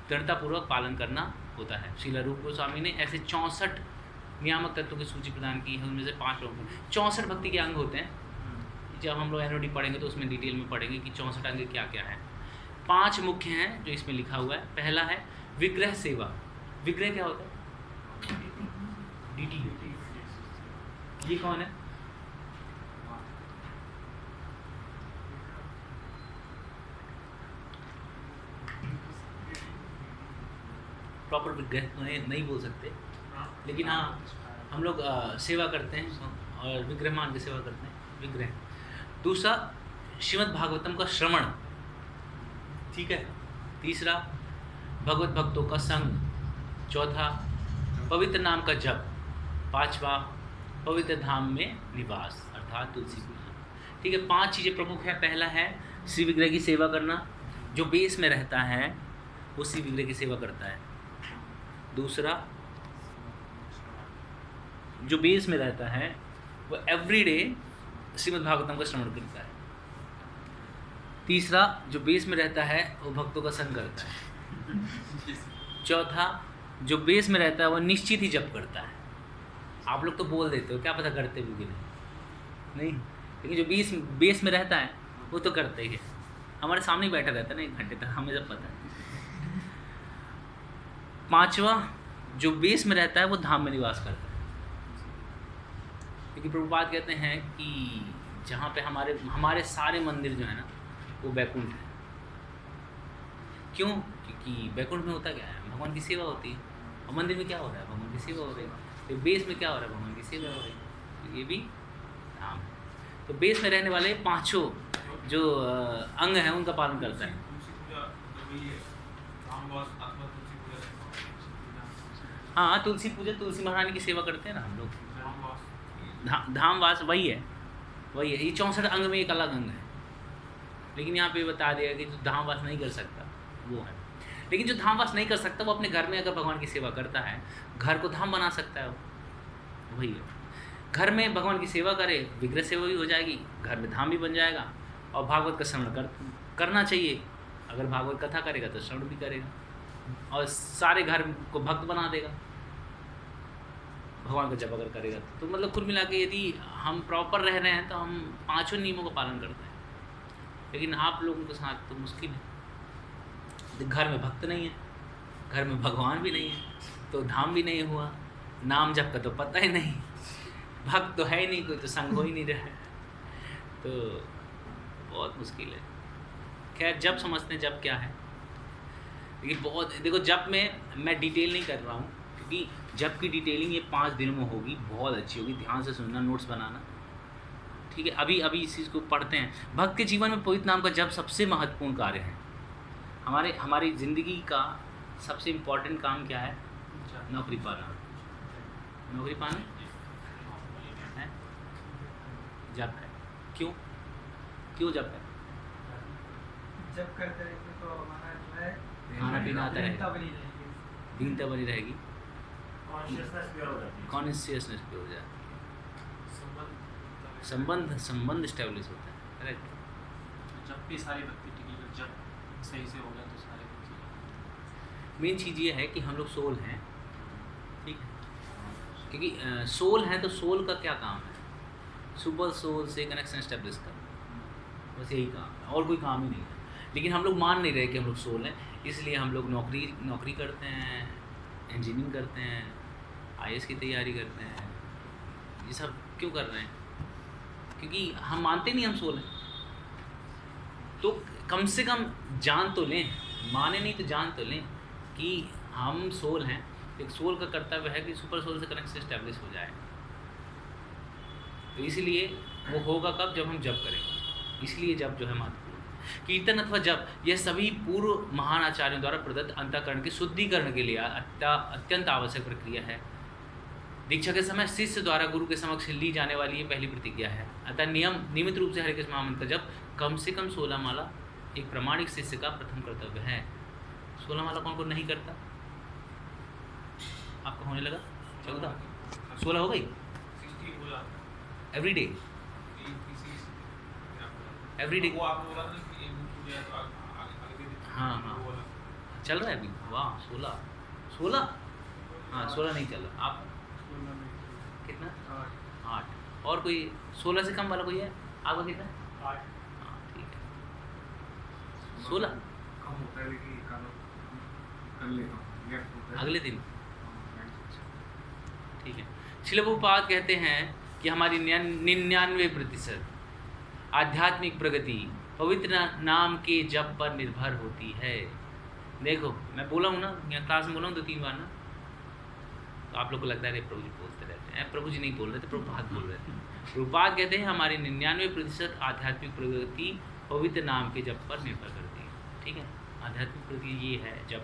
दृढ़तापूर्वक पालन करना होता है। श्रील रूप गोस्वामी ने ऐसे 64 नियामक तत्वों की सूची प्रदान की है, उनमें से 5 लोग 64 भक्ति के अंग होते हैं। जब हम लोग एनओडी पढ़ेंगे तो उसमें डिटेल में पढ़ेंगे कि 64 अंग क्या क्या है। 5 मुख्य हैं जो इसमें लिखा हुआ है। पहला है विग्रह सेवा। विग्रह क्या होता है? डीटी। ये कौन है? प्रॉपर विग्रह तो नहीं बोल सकते, लेकिन हाँ हम लोग सेवा करते हैं और विग्रह मान के सेवा करते हैं, विग्रह। दूसरा श्रीमद् भागवतम का श्रवण, ठीक है। तीसरा भगवत भक्तों का संग। चौथा पवित्र नाम का जप। पांचवा पवित्र धाम में निवास अर्थात तुलसी पूजा। ठीक है, 5 चीज़ें प्रमुख है। पहला है श्री विग्रह की सेवा करना, जो बेस में रहता है वो श्री विग्रह की सेवा करता है। दूसरा जो बेस में रहता है वो एवरीडे श्रीमद् भागवतम का श्रवण करता है। तीसरा जो बेस में रहता है वो भक्तों का संग करता है। चौथा जो बेस में रहता है वो निश्चित ही जप करता है। आप लोग तो बोल देते हो, क्या पता करते भी नहीं, लेकिन जो बेस में रहता है वो तो करते ही है। हमारे सामने बैठा रहता है ना 1 घंटे तक, हमें जब पता है। पांचवा जो बेस में रहता है वो धाम में निवास करता है, क्योंकि प्रभुपाद कहते हैं कि जहाँ पे हमारे सारे मंदिर जो है ना वो बैकुंठ है। क्यों? क्योंकि बैकुंठ में होता क्या है, भगवान की सेवा होती है। और मंदिर में क्या हो रहा है, भगवान की सेवा हो रही है। तो बेस में क्या हो रहा है, भगवान की सेवा हो रही है। तो ये भी धाम है। तो बेस में रहने वाले 5 जो अंग हैं उनका पालन करता है। हाँ, तुलसी पूजा, तुलसी महारानी की सेवा करते हैं ना हम लोग। धामवास वही है। ये 64 अंग में एक अलग अंग है। लेकिन यहाँ पे बता दिया कि जो धाम वास नहीं कर सकता वो है। लेकिन जो धाम वास नहीं कर सकता वो अपने घर में अगर भगवान की सेवा करता है, घर को धाम बना सकता है वो, वही है। घर में भगवान की सेवा करे, विग्रह सेवा भी हो जाएगी, घर में धाम भी बन जाएगा, और भागवत का श्रवण करना चाहिए। अगर भागवत कथा करेगा तो श्रवण भी करेगा, और सारे घर को भक्त बना देगा भगवान का जप अगर करेगा तो मतलब कुल मिला के यदि हम प्रॉपर रह रहे हैं तो हम 5 नियमों का पालन करते हैं। लेकिन आप लोगों के साथ तो मुश्किल है, घर में भक्त नहीं है, घर में भगवान भी नहीं है, तो धाम भी नहीं हुआ, नाम जप का तो पता ही नहीं, भक्त तो है ही नहीं, कोई तो संग हो ही नहीं रहा है, तो बहुत मुश्किल है। खैर जप समझते हैं जप क्या है, लेकिन बहुत देखो जप में मैं डिटेल नहीं कर रहा हूँ, क्योंकि जप की डिटेलिंग ये 5 दिनों में होगी, बहुत अच्छी होगी, ध्यान से सुनना, नोट्स बनाना, ठीक है। अभी इस चीज़ को पढ़ते हैं। भक्त के जीवन में पवित्र नाम का जप सबसे महत्वपूर्ण कार्य है। हमारी ज़िंदगी का सबसे इम्पोर्टेंट काम क्या है? नौकरी पाना। नौकरी पाना है, जप है। क्यों जप है? जब करते रहेंगे तो हमारा जो है खाना पीना आता रहेगा, दीनता बनी रहेगी, कॉन्शियसनेस प्योर हो जाती है, कॉन्शियसनेस पे हो जाए, संबंध स्टेब्लिश होता है, करेक्ट। जब भी सारी भक्ति टिकी, जब सही से हो गया तो सारी भक्ति। मेन चीज़ ये है कि हम लोग सोल हैं, ठीक है, क्योंकि सोल हैं तो सोल का क्या काम है? सुपर सोल से कनेक्शन स्टेब्लिश करना, बस यही काम है, और कोई काम ही नहीं है। लेकिन हम लोग मान नहीं रहे कि हम लोग सोल हैं, इसलिए हम लोग नौकरी करते हैं, इंजीनियरिंग करते हैं, IAS की तैयारी करते हैं, ये सब क्यों कर रहे हैं? क्योंकि हम मानते नहीं हम सोल हैं। तो कम से कम जान तो लें, माने नहीं तो जान तो लें कि हम सोल हैं। एक सोल का कर्तव्य है कि सुपर सोल से कनेक्शन स्टैब्लिश हो जाए, तो इसलिए वो होगा कब? जब हम जप करेंगे। इसलिए जप जो है महत्वपूर्ण। कीर्तन अथवा जप यह सभी पूर्व महान आचार्यों द्वारा प्रदत्त अंतःकरण के शुद्धिकरण के लिए अत्यंत आवश्यक प्रक्रिया है। दीक्षा के समय शिष्य द्वारा गुरु के समक्ष ली जाने वाली ये पहली प्रतिज्ञा है। अतः नियमित रूप से हरे कृष्ण महामंत्र का जप कम से कम 16 माला एक प्रामाणिक शिष्य का प्रथम कर्तव्य है। 16 माला कौन नहीं करता? आपका होने लगा 14, 16 हो गई एवरी डे, एवरी डे। हाँ चल रहा है अभी। वाह 16 हाँ 16 नहीं चल रहा। आप कितना? 8। और कोई 16 से कम वाला कोई है? आपका कितना? 8। हाँ ठीक है 16 कम होता है, लेकिन कर लेता हूँ, gap होता है। अगले दिन ठीक है। श्रील प्रभुपाद कहते हैं कि हमारी 99% आध्यात्मिक प्रगति पवित्र नाम के जप पर निर्भर होती है। देखो मैं बोला हूँ ना, यहाँ क्लास में बोला हूँ 2-3 बार ना, तो आप लोग को लगता है प्रभु जी बोलते रहते हैं। प्रभु जी नहीं बोल रहे थे, प्रभुपाद बोल रहे थे। प्रभुपाद कहते हैं हमारी 99% आध्यात्मिक प्रगति पवित्र नाम के जप पर निर्भर करती है। ठीक है, आध्यात्मिक प्रगति ये है जब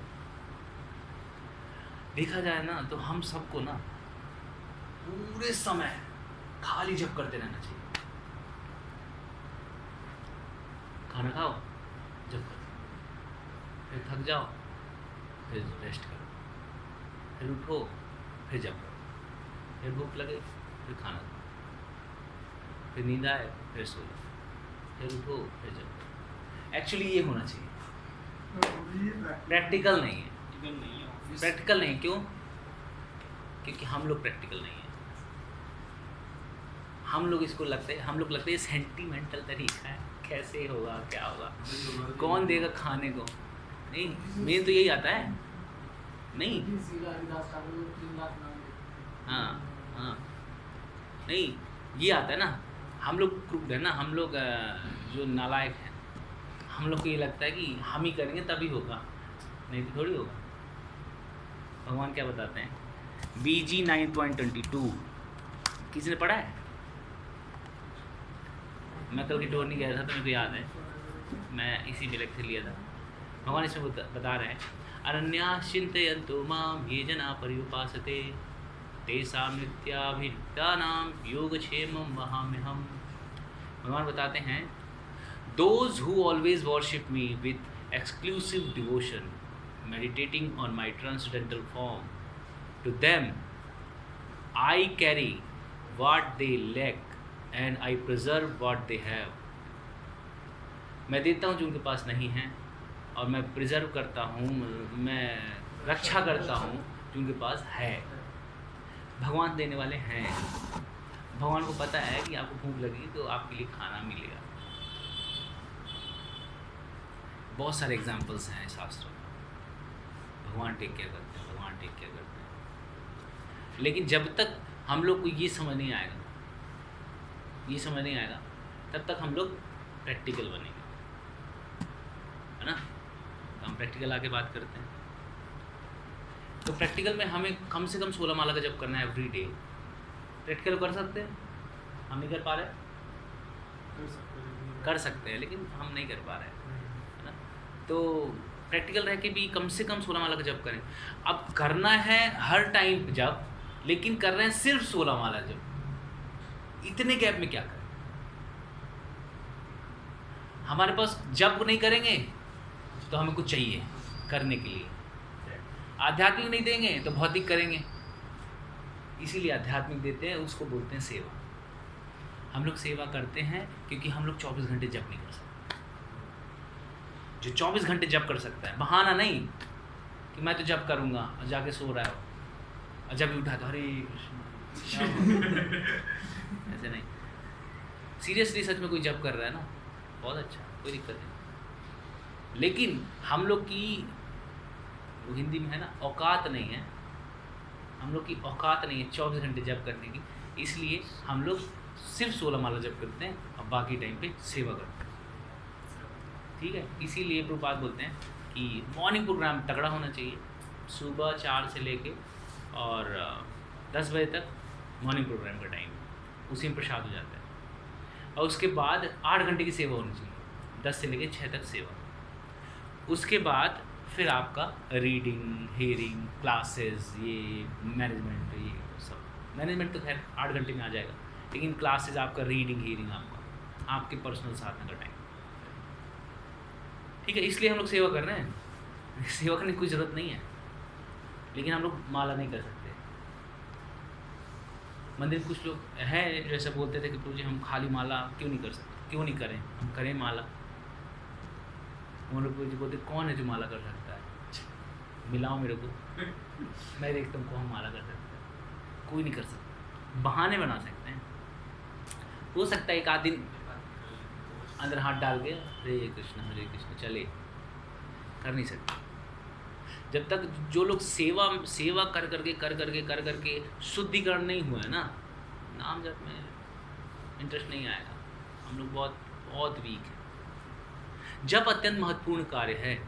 देखा जाए ना, तो हम सबको ना पूरे समय खाली जप करते रहना चाहिए। खाना खाओ, जप करो, फिर थक जाओ, फिर रेस्ट करो, फिर उठो, फिर जप करो, फिर भूख लगे, फिर खाना खाओ, फिर नींद आए, फिर सो जाओ, फिर उठो, फिर जप करो। एक्चुअली ये होना चाहिए, प्रैक्टिकल नहीं है। प्रैक्टिकल नहीं, क्यों? क्योंकि हम लोग प्रैक्टिकल नहीं है। हम लोग लगता है सेंटिमेंटल तरीका है, कैसे होगा, क्या होगा, कौन देगा खाने को। नहीं, मेन तो यही आता है। नहीं हाँ नहीं, ये आता है ना, हम लोग क्रूड है ना, हम लोग जो नालायक हैं, हम लोग को ये लगता है कि हम ही करेंगे तभी होगा, नहीं तो थोड़ी होगा। भगवान क्या बताते हैं? BG 9.22 किसी ने पढ़ा है? मैं कल की टोरनी गया था तो मेरे को याद है, मैं इसी में लेक्चर लिया था। भगवान इसमें बता रहे हैं, अनन्या चिंतयन्तु मां ये जना पर्युपासते तेषां नित्याभियुक्तानां योगक्षेमं वहाम्यहम्। भगवान बताते हैं, Those who always worship me with exclusive devotion, meditating on my transcendental form, to them I carry what they lack and I preserve what they have. मैं देता हूँ जो उनके पास नहीं है और मैं प्रिजर्व करता हूँ, मैं रक्षा करता हूँ जो उनके पास है। भगवान देने वाले हैं। भगवान को पता है कि आपको भूख लगी तो आपके लिए खाना मिलेगा। बहुत सारे एग्जाम्पल्स हैं शास्त्रों में। भगवान टेक केयर करते हैं, भगवान टेक केयर करते हैं। लेकिन जब तक हम लोग को ये समझ नहीं आएगा, तब तक हम लोग प्रैक्टिकल बनेंगे, है ना। तो हम प्रैक्टिकल आके बात करते हैं। तो प्रैक्टिकल में हमें कम से कम 16 माला का जप करना है एवरी डे। प्रैक्टिकल कर सकते हैं, हम नहीं कर पा रहे, कर सकते हैं लेकिन हम नहीं कर पा रहे, है ना। तो प्रैक्टिकल रह के भी कम से कम 16 माला का जप करें। अब करना है हर टाइम जप, लेकिन कर रहे हैं सिर्फ 16 माला जप। इतने गैप में क्या करें? हमारे पास जप नहीं करेंगे तो हमें कुछ चाहिए करने के लिए। आध्यात्मिक नहीं देंगे तो भौतिक करेंगे, इसीलिए आध्यात्मिक देते हैं, उसको बोलते हैं सेवा। हम लोग सेवा करते हैं क्योंकि हम लोग 24 घंटे जप नहीं कर सकते। जो 24 घंटे जप कर सकता है, बहाना नहीं कि मैं तो जप करूँगा और जाके सो रहा हो और जब भी उठा तो हरे कृष्ण ऐसे नहीं। सीरियसली सच में कोई जप कर रहा है ना, बहुत अच्छा, कोई दिक्कत नहीं। लेकिन हम लोग की वो हिंदी में है ना, औकात नहीं है, हम लोग की औकात नहीं है 24 घंटे जप करने की। इसलिए हम लोग सिर्फ 16 माला जप करते हैं और बाकी टाइम पे सेवा करते हैं, ठीक है। इसीलिए प्रभुपाद बोलते हैं कि मॉर्निंग प्रोग्राम तगड़ा होना चाहिए। सुबह 4 से लेके और 10 बजे तक मॉर्निंग प्रोग्राम का टाइम, उसी में प्रसाद हो जाता है। और उसके बाद 8 घंटे की सेवा होनी चाहिए, 10 से लेके 6 तक सेवा। उसके बाद फिर आपका रीडिंग, हियरिंग, क्लासेस, ये मैनेजमेंट, ये सब। मैनेजमेंट तो खैर 8 घंटे में आ जाएगा, लेकिन क्लासेस आपका, रीडिंग, हियरिंग आपके पर्सनल साधना का टाइम, ठीक है। इसलिए हम लोग सेवा कर रहे हैं। सेवा करने की कोई ज़रूरत नहीं है, लेकिन हम लोग माला नहीं कर सकते। मंदिर कुछ लोग हैं जो ऐसा बोलते थे कि प्रभु जी हम खाली माला क्यों नहीं कर सकते, क्यों नहीं करें, हम करें माला। उन लोग बोलते कौन है जो माला कर सकता है, मिलाओ मेरे को, मैं देखता हूँ कौन माला कर सकता है। कोई नहीं कर सकता, बहाने बना सकते हैं। हो सकता है एक आध दिन अंदर हाथ डाल के हरे कृष्ण चले, कर नहीं सकते। जब तक जो लोग सेवा कर करके शुद्धिकरण नहीं हुआ है ना, नाम जप में इंटरेस्ट नहीं आएगा। हम लोग बहुत वीक है। जब अत्यंत महत्वपूर्ण कार्य है,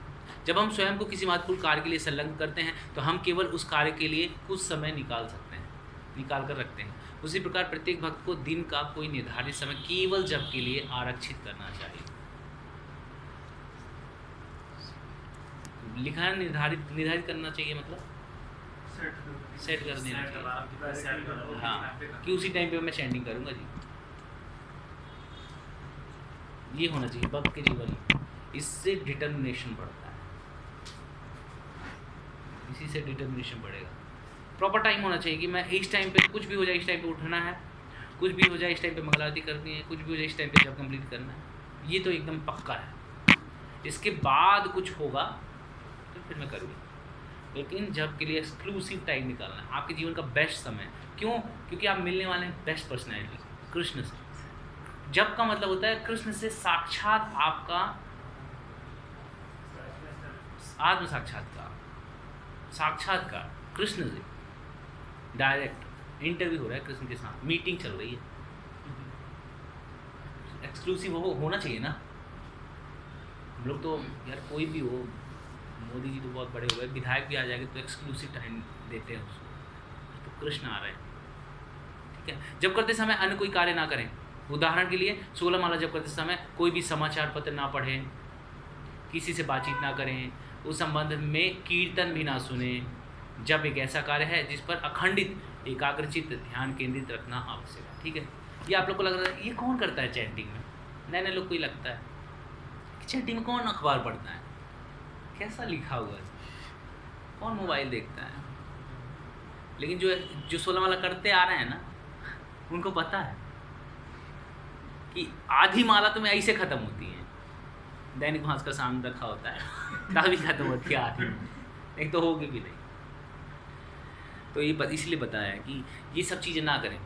जब हम स्वयं को किसी महत्वपूर्ण कार्य के लिए संलग्न करते हैं तो हम केवल उस कार्य के लिए कुछ समय निकाल कर रखते हैं। उसी प्रकार प्रत्येक भक्त को दिन का कोई निर्धारित समय केवल जप के लिए आरक्षित करना चाहिए। लिखा है निर्धारित करना चाहिए, मतलब सेट कर देना चाहिए, हाँ, कि उसी टाइम पे मैं चैंटिंग करूँगा जी। ये होना चाहिए भक्त के जीवन में। इससे डिटर्मिनेशन बढ़ता है, इसी से डिटर्मिनेशन बढ़ेगा। प्रॉपर टाइम होना चाहिए कि मैं इस टाइम पे, कुछ भी हो जाए इस टाइम पे उठना है, कुछ भी हो जाए इस टाइम पे मंगल आरती करनी है, कुछ भी हो जाए इस टाइम पे जब कंप्लीट करना है। ये तो एकदम पक्का है। इसके बाद कुछ होगा तो फिर मैं करूँगी, लेकिन जब के लिए एक्सक्लूसिव टाइम निकालना है, आपके जीवन का बेस्ट समय। क्यों? क्योंकि आप मिलने वाले हैं बेस्ट पर्सनैलिटी कृष्ण से। जब का मतलब होता है कृष्ण से साक्षात आपका आत्म साक्षात्कार कृष्ण से डायरेक्ट इंटरव्यू हो रहा है, कृष्ण के साथ मीटिंग चल रही है। एक्सक्लूसिव होना चाहिए ना। हम लोग तो यार कोई भी हो, मोदी जी तो बहुत बड़े हो गए, विधायक भी आ जाएंगे तो एक्सक्लूसिव टाइम देते हैं उसको, तो कृष्ण आ रहे हैं, ठीक है। जब करते समय अन्य कोई कार्य ना करें। उदाहरण के लिए 16 माला जब करते समय कोई भी समाचार पत्र ना पढ़ें, किसी से बातचीत ना करें, उस संबंध में कीर्तन भी ना सुने। जब एक ऐसा कार्य है जिस पर अखंडित एकाग्रचित ध्यान केंद्रित रखना आवश्यक है, ठीक है। ये आप लोग को लग रहा है ये कौन करता है चैंटिंग में, नए लोग को ही लगता है, छठी में कौन अखबार पढ़ता है, कैसा लिखा हुआ है, कौन मोबाइल देखता है। लेकिन जो 16 माला करते आ रहे हैं ना, उनको पता है कि आधी माला तो में ऐसे ख़त्म होती है, दैनिक भास्कर सामने रखा होता है तभी ख़त्म होती है आधी, एक तो होगी भी नहीं। तो ये इसलिए बताया है कि ये सब चीज़ें ना करें,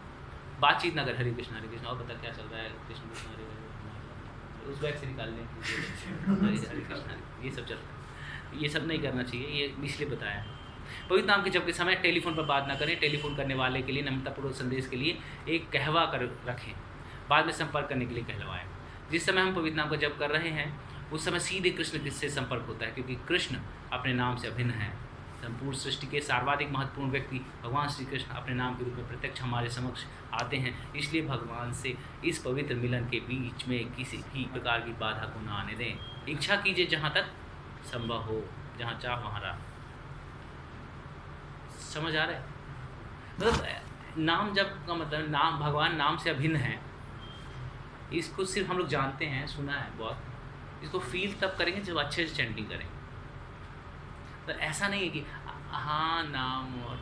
बातचीत ना करें, हरे कृष्ण और बता क्या चल रहा है, कृष्ण कृष्ण हरे हरे, उस बैग से निकाल लें हरे कृष्ण, ये सब चल रहा है, ये सब नहीं करना चाहिए, ये इसलिए बताया है। पवित्र नाम के जप के समय टेलीफोन पर बात ना करें, टेलीफोन करने वाले के लिए नम्रतापूर्वक संदेश के लिए एक कहवा कर रखें, बाद में संपर्क करने के लिए कहलवाएं। जिस समय हम पवित्र नाम का जप कर रहे हैं उस समय सीधे कृष्ण से संपर्क होता है, क्योंकि कृष्ण अपने नाम से अभिन्न है। संपूर्ण सृष्टि के सर्वाधिक महत्वपूर्ण व्यक्ति भगवान श्री कृष्ण अपने नाम के रूप में प्रत्यक्ष हमारे समक्ष आते हैं, इसलिए भगवान से इस पवित्र मिलन के बीच में किसी भी प्रकार की बाधा को न आने दें। इच्छा कीजिए जहाँ तक संभव हो, जहाँ चाह वहाँ राह। समझ आ रहा है? मतलब नाम जप का मतलब नाम, भगवान नाम से अभिन्न है, इसको सिर्फ हम लोग जानते हैं, सुना है बहुत, इसको फील तब करेंगे जब अच्छे से चैंटिंग करेंगे। तो ऐसा नहीं है कि हाँ नाम और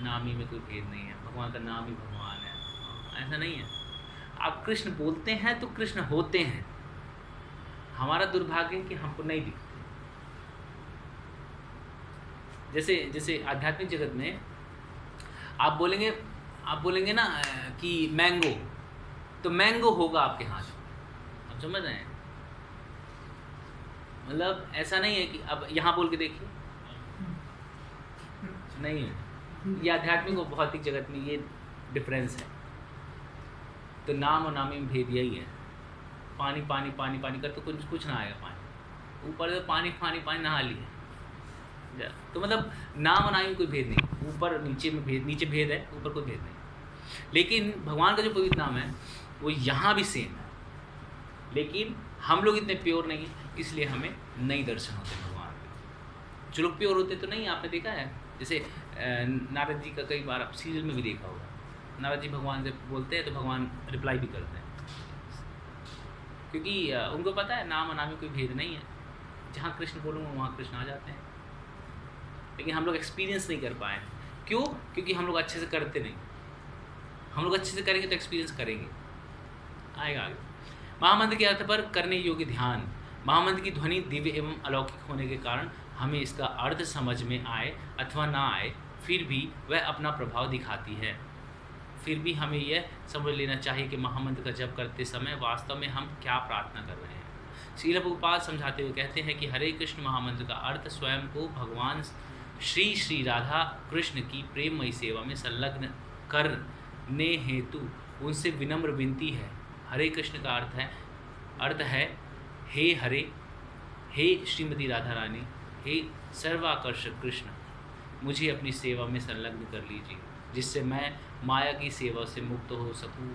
नामी में कोई भेद नहीं है, भगवान का नाम ही भगवान है, ऐसा नहीं है। आप कृष्ण बोलते हैं तो कृष्ण होते हैं, हमारा दुर्भाग्य है कि हमको नहीं दिखते। जैसे आध्यात्मिक जगत में आप बोलेंगे ना कि मैंगो, तो मैंगो होगा आपके हाथ में, आप समझ रहे हैं? मतलब ऐसा नहीं है कि अब यहाँ बोल के देखिए, नहीं है। ये आध्यात्मिक और भौतिक जगत में ये डिफरेंस है। तो नाम और नामी में भेद यही है। पानी पानी पानी पानी कर तो कुछ ना आएगा, पानी ऊपर से पानी पानी पानी नहा लिया, तो मतलब नाम और नामी में कोई भेद नहीं, ऊपर नीचे में भेद, नीचे भेद है, ऊपर कोई भेद नहीं। लेकिन भगवान का जो पवित्र नाम है वो यहाँ भी सेम है, लेकिन हम लोग इतने प्योर नहीं, इसलिए हमें नहीं दर्शन होते भगवान के। जो लोग प्योर होते तो नहीं, आपने देखा है जैसे नारद जी का कई बार आप सीरियल में भी देखा होगा, नारद जी भगवान से बोलते हैं तो भगवान रिप्लाई भी करते हैं, क्योंकि उनको पता है नाम और नाम में कोई भेद नहीं है, जहाँ कृष्ण बोलूँगा वहाँ कृष्ण आ जाते हैं। लेकिन हम लोग एक्सपीरियंस नहीं कर पाए, क्यों? क्योंकि हम लोग अच्छे से करते नहीं। हम लोग अच्छे से करेंगे तो एक्सपीरियंस करेंगे, आएगा आगे। महामंत्र के अर्थ पर करने योग्य ध्यान। महामंत्र की ध्वनि दिव्य एवं अलौकिक होने के कारण हमें इसका अर्थ समझ में आए अथवा ना आए, फिर भी वह अपना प्रभाव दिखाती है। फिर भी हमें यह समझ लेना चाहिए कि महामंत्र का जप करते समय वास्तव में हम क्या प्रार्थना कर रहे हैं। श्रील प्रभुपाद समझाते हुए कहते हैं कि हरे कृष्ण महामंत्र का अर्थ स्वयं को भगवान श्री राधा कृष्ण की प्रेममयी सेवा में संलग्न करने हेतु उनसे विनम्र विनती है। हरे कृष्ण का अर्थ है हे हरे, हे श्रीमती राधा रानी, हे सर्वाकर्षक कृष्ण, मुझे अपनी सेवा में संलग्न कर लीजिए, जिससे मैं माया की सेवा से मुक्त हो सकूं।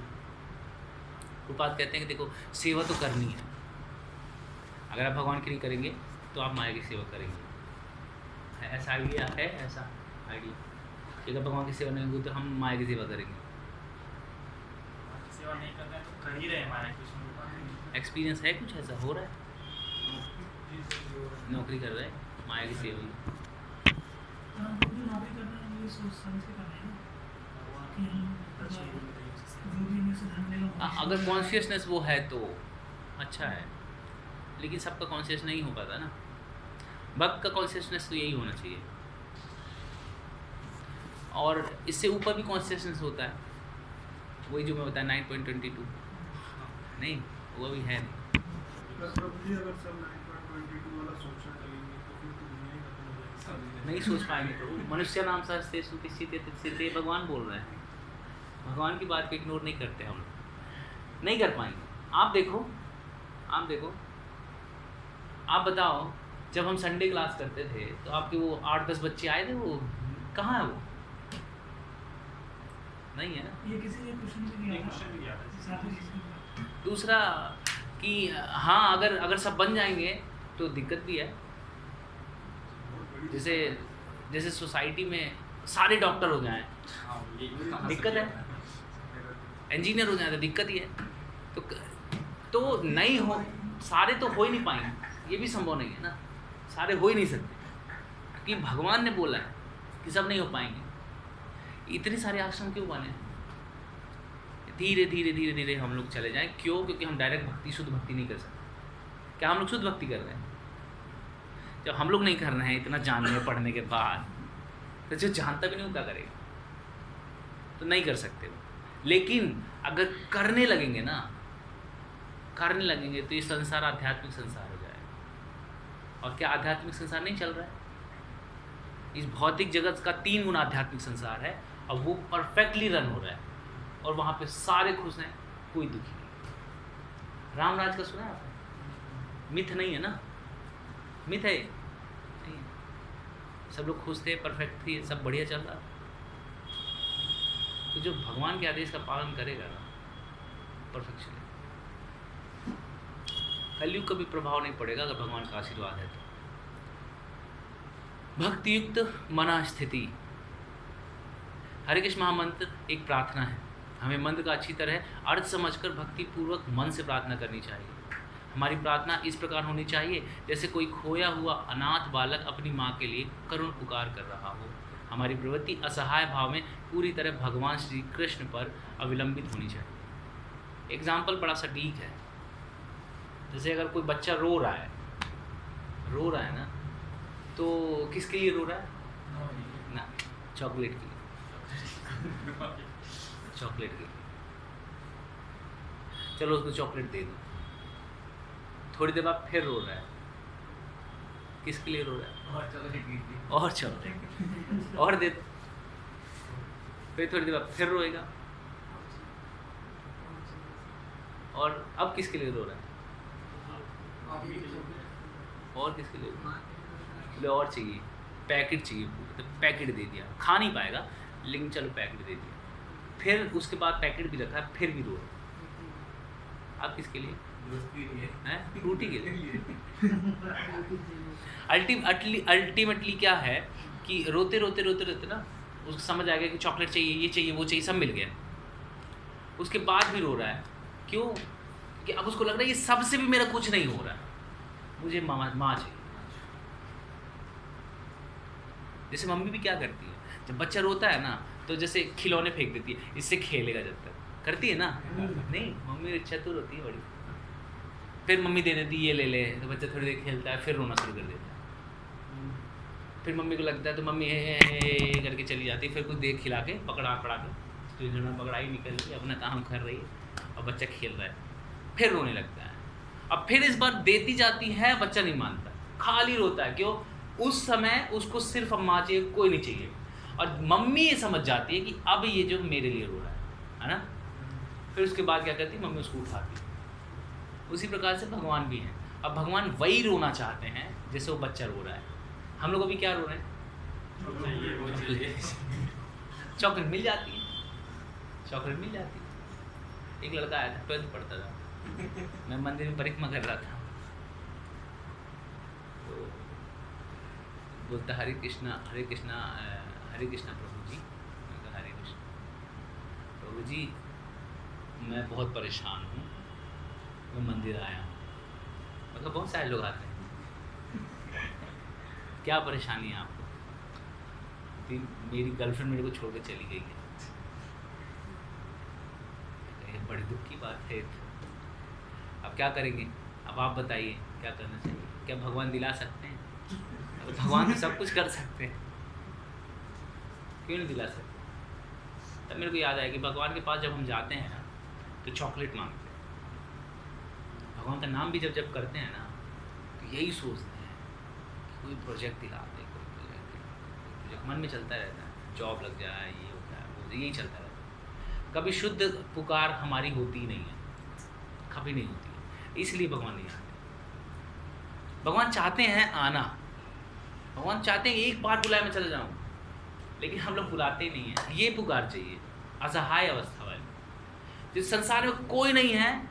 प्रभुपाद कहते हैं कि देखो, सेवा तो करनी है। अगर आप भगवान की नहीं करेंगे तो आप माया की सेवा करेंगे। ऐसा आइडिया है, ऐसा आइडिया कि अगर भगवान की सेवा नहीं होगी तो हम माया की सेवा करेंगे। सेवा नहीं करते तो कर ही रहे माया कृष्ण। एक्सपीरियंस है कुछ ऐसा हो रहा है? नौकरी कर रहे हैं माया की सेवा में। नौकरी करना है ये सोच समझ के करना है ना, कि हम जो भी इनमें से धन लेगा। अगर कॉन्शियसनेस वो है तो अच्छा है, लेकिन सबका कॉन्शियस नहीं हो पाता ना। भक्त का कॉन्शियसनेस तो यही होना चाहिए, और इससे ऊपर भी कॉन्शियसनेस होता है, वही जो मैं बताया 9.22 नहीं, वो भी है नहीं। अगर सब 9.22 वाला सोचना चलेंगे तो फिर तो दुनिया ही खत्म हो जाएगी। नहीं सोच पाएंगे प्रभु। मनुष्य नाम सहस्ते सुतिष्ठिते, भगवान बोल रहे हैं। भगवान की बात को इग्नोर नहीं करते हम लोग, नहीं कर पाएंगे। आप देखो, आप बताओ, जब हम संडे क्लास करते थे तो आपके वो 8-10 बच्चे आए थे, वो कहाँ है? वो नहीं है ना। ये किसी ने क्वेश्चन भी किया था। दूसरा कि हाँ, अगर सब बन जाएंगे तो दिक्कत भी है। जैसे सोसाइटी में सारे डॉक्टर हो जाएं, दिक्कत है। इंजीनियर हो जाए तो दिक्कत ही है। तो नहीं हो, सारे तो हो ही नहीं पाएंगे, ये भी संभव नहीं है ना, सारे हो ही नहीं सकते, क्योंकि भगवान ने बोला है कि सब नहीं हो पाएंगे। इतने सारे आश्रम क्यों बने हैं? धीरे धीरे धीरे धीरे हम लोग चले जाएं। क्यों? क्योंकि हम डायरेक्ट भक्ति, शुद्ध भक्ति नहीं कर सकते। क्या हम लोग शुद्ध भक्ति कर रहे हैं? जब हम लोग नहीं कर रहे हैं इतना जानने पढ़ने के बाद, तो जो जानता भी नहीं क्या करेगा? तो नहीं कर सकते। लेकिन अगर करने लगेंगे ना, करने लगेंगे तो ये संसार आध्यात्मिक संसार हो जाएगा। और क्या आध्यात्मिक संसार नहीं चल रहा है? इस भौतिक जगत का 3 गुना आध्यात्मिक संसार है और वो परफेक्टली रन हो रहा है और वहाँ पे सारे खुश हैं, कोई दुखी नहीं। रामराज का सुना है आपने? मिथ नहीं है ना, मिथ है नहीं, सब लोग खुश थे, परफेक्ट थे, सब बढ़िया चल रहा। तो जो भगवान के आदेश का पालन करेगा ना, परफेक्ट चलेगा। कलयुग का भी प्रभाव नहीं पड़ेगा अगर भगवान का आशीर्वाद है तो। भक्ति युक्त मना स्थिति। हरे कृष्ण महामंत्र एक प्रार्थना है। हमें मंत्र का अच्छी तरह अर्थ समझकर भक्ति पूर्वक मन से प्रार्थना करनी चाहिए। हमारी प्रार्थना इस प्रकार होनी चाहिए जैसे कोई खोया हुआ अनाथ बालक अपनी माँ के लिए करुण पुकार कर रहा हो। हमारी प्रवृत्ति असहाय भाव में पूरी तरह भगवान श्री कृष्ण पर अविलंबित होनी चाहिए। एग्जाम्पल बड़ा सटीक है। जैसे अगर कोई बच्चा रो रहा है ना, तो किसके लिए रो रहा है? ना, चॉकलेट के लिए, चॉकलेट के लिए। चलो उसको चॉकलेट दे दो। थोड़ी देर बाद फिर रो रहा है, किसके लिए रो रहा है? और चॉकलेट और दे दो। फिर थोड़ी देर बाद फिर रोएगा, और अब किसके लिए रो रहा है? और किसके लिए? बोले और चाहिए, पैकेट चाहिए, तो पैकेट दे दिया। खा नहीं पाएगा लेकिन चलो पैकेट दे दिया। फिर उसके बाद पैकेट भी रखा, फिर भी रो रहा। अब किसके लिए? फ्रूटी के लिए। अल्टीमेटली क्या है कि रोते ना उसको समझ आ गया कि चॉकलेट चाहिए, ये चाहिए, वो चाहिए, सब मिल गया। उसके बाद भी रो रहा है। क्यों? कि अब उसको लग रहा है ये सबसे भी मेरा कुछ नहीं हो रहा है, मुझे माँ चाहिए। जैसे मम्मी भी क्या करती है, जब बच्चा रोता है ना तो जैसे खिलौने फेंक देती है, इससे खेलेगा जब तक, करती है ना? नहीं, मम्मी चतुर होती है बड़ी। फिर मम्मी दे देती है, ये ले ले, तो बच्चा थोड़ी देर खेलता है, फिर रोना शुरू कर देता है। फिर मम्मी को लगता है तो मम्मी हे करके चली जाती है। फिर कुछ देर खिला के पकड़ा के तो पकड़ाई निकल रही है, अपना काम कर रही है और बच्चा खेल रहा है, फिर रोने लगता है। अब फिर इस बार देती जाती है, बच्चा नहीं मानता, खाली रोता है। क्यों? उस समय उसको सिर्फ माँ चाहिए, कोई नहीं चाहिए। और मम्मी ये समझ जाती है कि अब ये जो मेरे लिए रो रहा है ना। फिर उसके बाद क्या करती है, मम्मी उसको उठाती है। उसी प्रकार से भगवान भी हैं। अब भगवान वही रोना चाहते हैं जैसे वो बच्चा रो रहा है। हम लोग अभी क्या रो रहे हैं? चॉकलेट मिल जाती है, चॉकलेट मिल जाती है। एक लड़का आया था, 12th पढ़ता था, मैं मंदिर में परिक्रमा कर रहा था, तो बोलता हरे कृष्णा प्रभु जी। मैं कहा हरे कृष्ण। प्रभु जी मैं बहुत परेशान हूँ, मैं मंदिर आया हूँ। मतलब बहुत सारे लोग आते हैं, क्या परेशानी है आपको? मेरी गर्लफ्रेंड मेरे को छोड़ कर चली गई है। ये बड़ी दुख की बात है। अब क्या करेंगे? अब आप बताइए क्या करना चाहिए? क्या भगवान दिला सकते हैं? भगवान तो सब कुछ कर सकते हैं, क्यों नहीं दिला सकते? तब मेरे को याद आया कि भगवान के पास जब हम जाते हैं ना तो चॉकलेट मांगते हैं। भगवान का नाम भी जब करते हैं ना तो यही सोचते हैं कि कोई प्रोजेक्ट दिला दे, कोई प्रोजेक्ट मन में चलता रहता है, जॉब लग जाए, ये होता है, वो यही चलता रहता है। कभी शुद्ध पुकार हमारी होती ही नहीं है, कभी नहीं होती है। इसलिए भगवान नहीं आते। भगवान चाहते हैं आना, भगवान चाहते हैं एक बार बुलाए मैं चला जाऊँ, लेकिन हम लोग बुलाते ही नहीं हैं। ये पुकार चाहिए असहाय अवस्था वाली, जिस संसार में कोई नहीं है,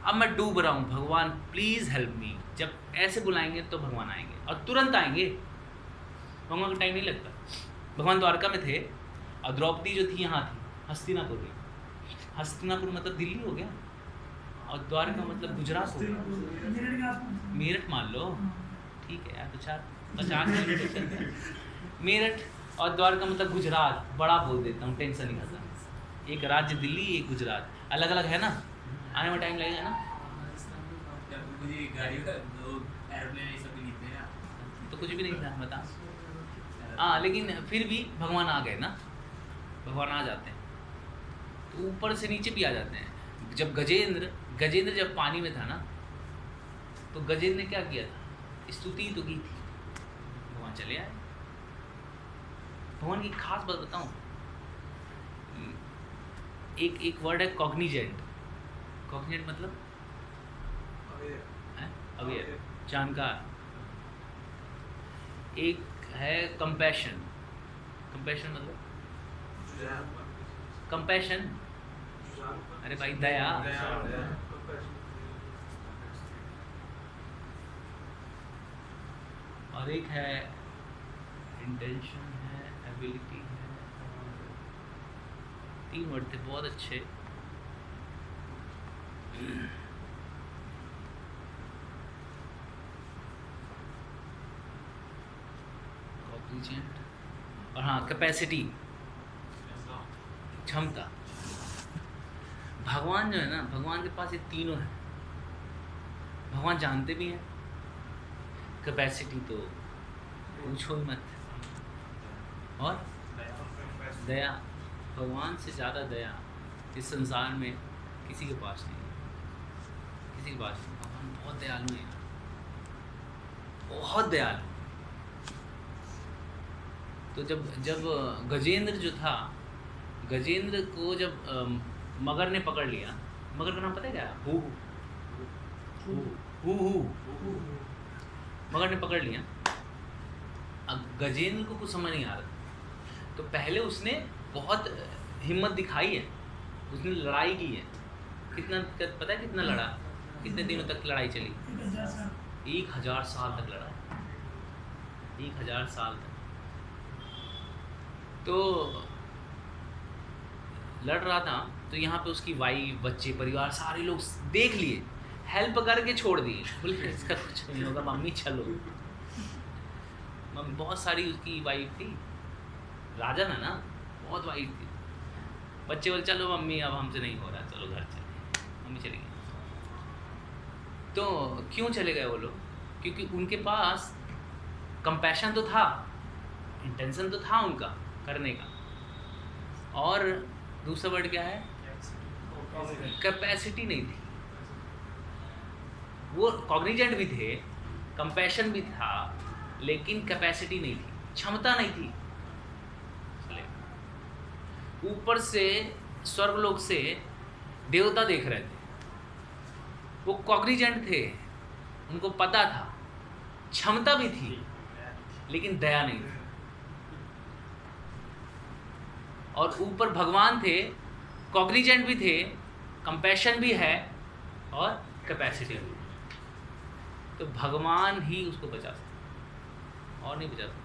अब मैं डूब रहा हूँ, भगवान प्लीज़ हेल्प मी। जब ऐसे बुलाएंगे तो भगवान आएंगे और तुरंत आएंगे। भगवान का टाइम नहीं लगता। भगवान द्वारका में थे और द्रौपदी जो थी यहाँ थी, हस्तिनापुर में। हस्तिनापुर मतलब दिल्ली हो गया, और द्वारका मतलब गुजरात हो गया। मेरठ के आसपास। मेरठ मान लो, हाँ। ठीक है यार, तो 50 किलोमीटर चलते हैं। मेरठ और द्वारका मतलब गुजरात, बड़ा बोल देता हूँ, टेंशन नहीं खाता। एक राज्य दिल्ली, एक गुजरात, अलग अलग है ना, आने में टाइम लगेगा ना। मुझे गाड़ी का एरोप्लेन ये सब भी नहीं थे ना। तो कुछ भी नहीं था, बता। हाँ, लेकिन फिर भी भगवान आ गए ना, भगवान आ जाते हैं तो ऊपर से नीचे भी आ जाते हैं। जब गजेंद्र जब पानी में था ना, तो गजेंद्र ने क्या किया था, स्तुति तो की थी, भगवान चले आए। भगवान की खास बात बताऊं, एक वर्ड है कॉग्निजेंट। कॉग्निजेंट मतलब अवेयर, जानकार। एक है कंपैशन। कंपैशन मतलब कंपैशन, अरे भाई दया। और एक है इंटेंशन है, एबिलिटी है, और 3 वर्ड थे बहुत अच्छे। और हाँ, कैपेसिटी, क्षमता। भगवान जो है ना, भगवान के पास ये तीनों है। भगवान जानते भी हैं, कैपेसिटी तो पूछो ही मत, और दया, भगवान से ज़्यादा दया इस संसार में किसी के पास नहीं है, किसी के पास नहीं। भगवान बहुत दयालु है, बहुत दयालु। तो जब गजेंद्र जो था, गजेंद्र को जब मगर ने पकड़ लिया, मगर का नाम पता है क्या, हु मगर ने पकड़ लिया। अब गजेंद्र को कुछ समझ नहीं आ रहा, तो पहले उसने बहुत हिम्मत दिखाई है, उसने लड़ाई की है। कितना पता है, कितना लड़ा, कितने दिनों तक लड़ाई चली, 1000 साल तक लड़ा, 1000 साल तक। तो लड़ रहा था, तो यहाँ पे उसकी वाइफ, बच्चे, परिवार सारे लोग देख लिए, हेल्प करके छोड़ दिए, बोले इसका कुछ नहीं होगा, मम्मी चलो। मम्मी, बहुत सारी उसकी वाइफ थी, राजा ना बहुत वाइफ थी। बच्चे बोले चलो मम्मी अब हमसे नहीं हो रहा, चलो घर चले। मम्मी चली गई। तो क्यों चले गए वो लोग, क्योंकि उनके पास कंपैशन तो था, इंटेंशन तो था उनका करने का, और दूसरा वर्ड क्या है, कैपेसिटी नहीं थी। वो कॉग्निजेंट भी थे, कंपैशन भी था, लेकिन कैपेसिटी नहीं थी, क्षमता नहीं थी। ऊपर से स्वर्गलोक से देवता देख रहे थे, वो कॉग्निजेंट थे, उनको पता था, क्षमता भी थी, लेकिन दया नहीं थी। और ऊपर भगवान थे, कॉग्निजेंट भी थे, कंपैशन भी है, और कैपेसिटी भी। तो भगवान ही उसको बचा सकते, और नहीं बचा सकते।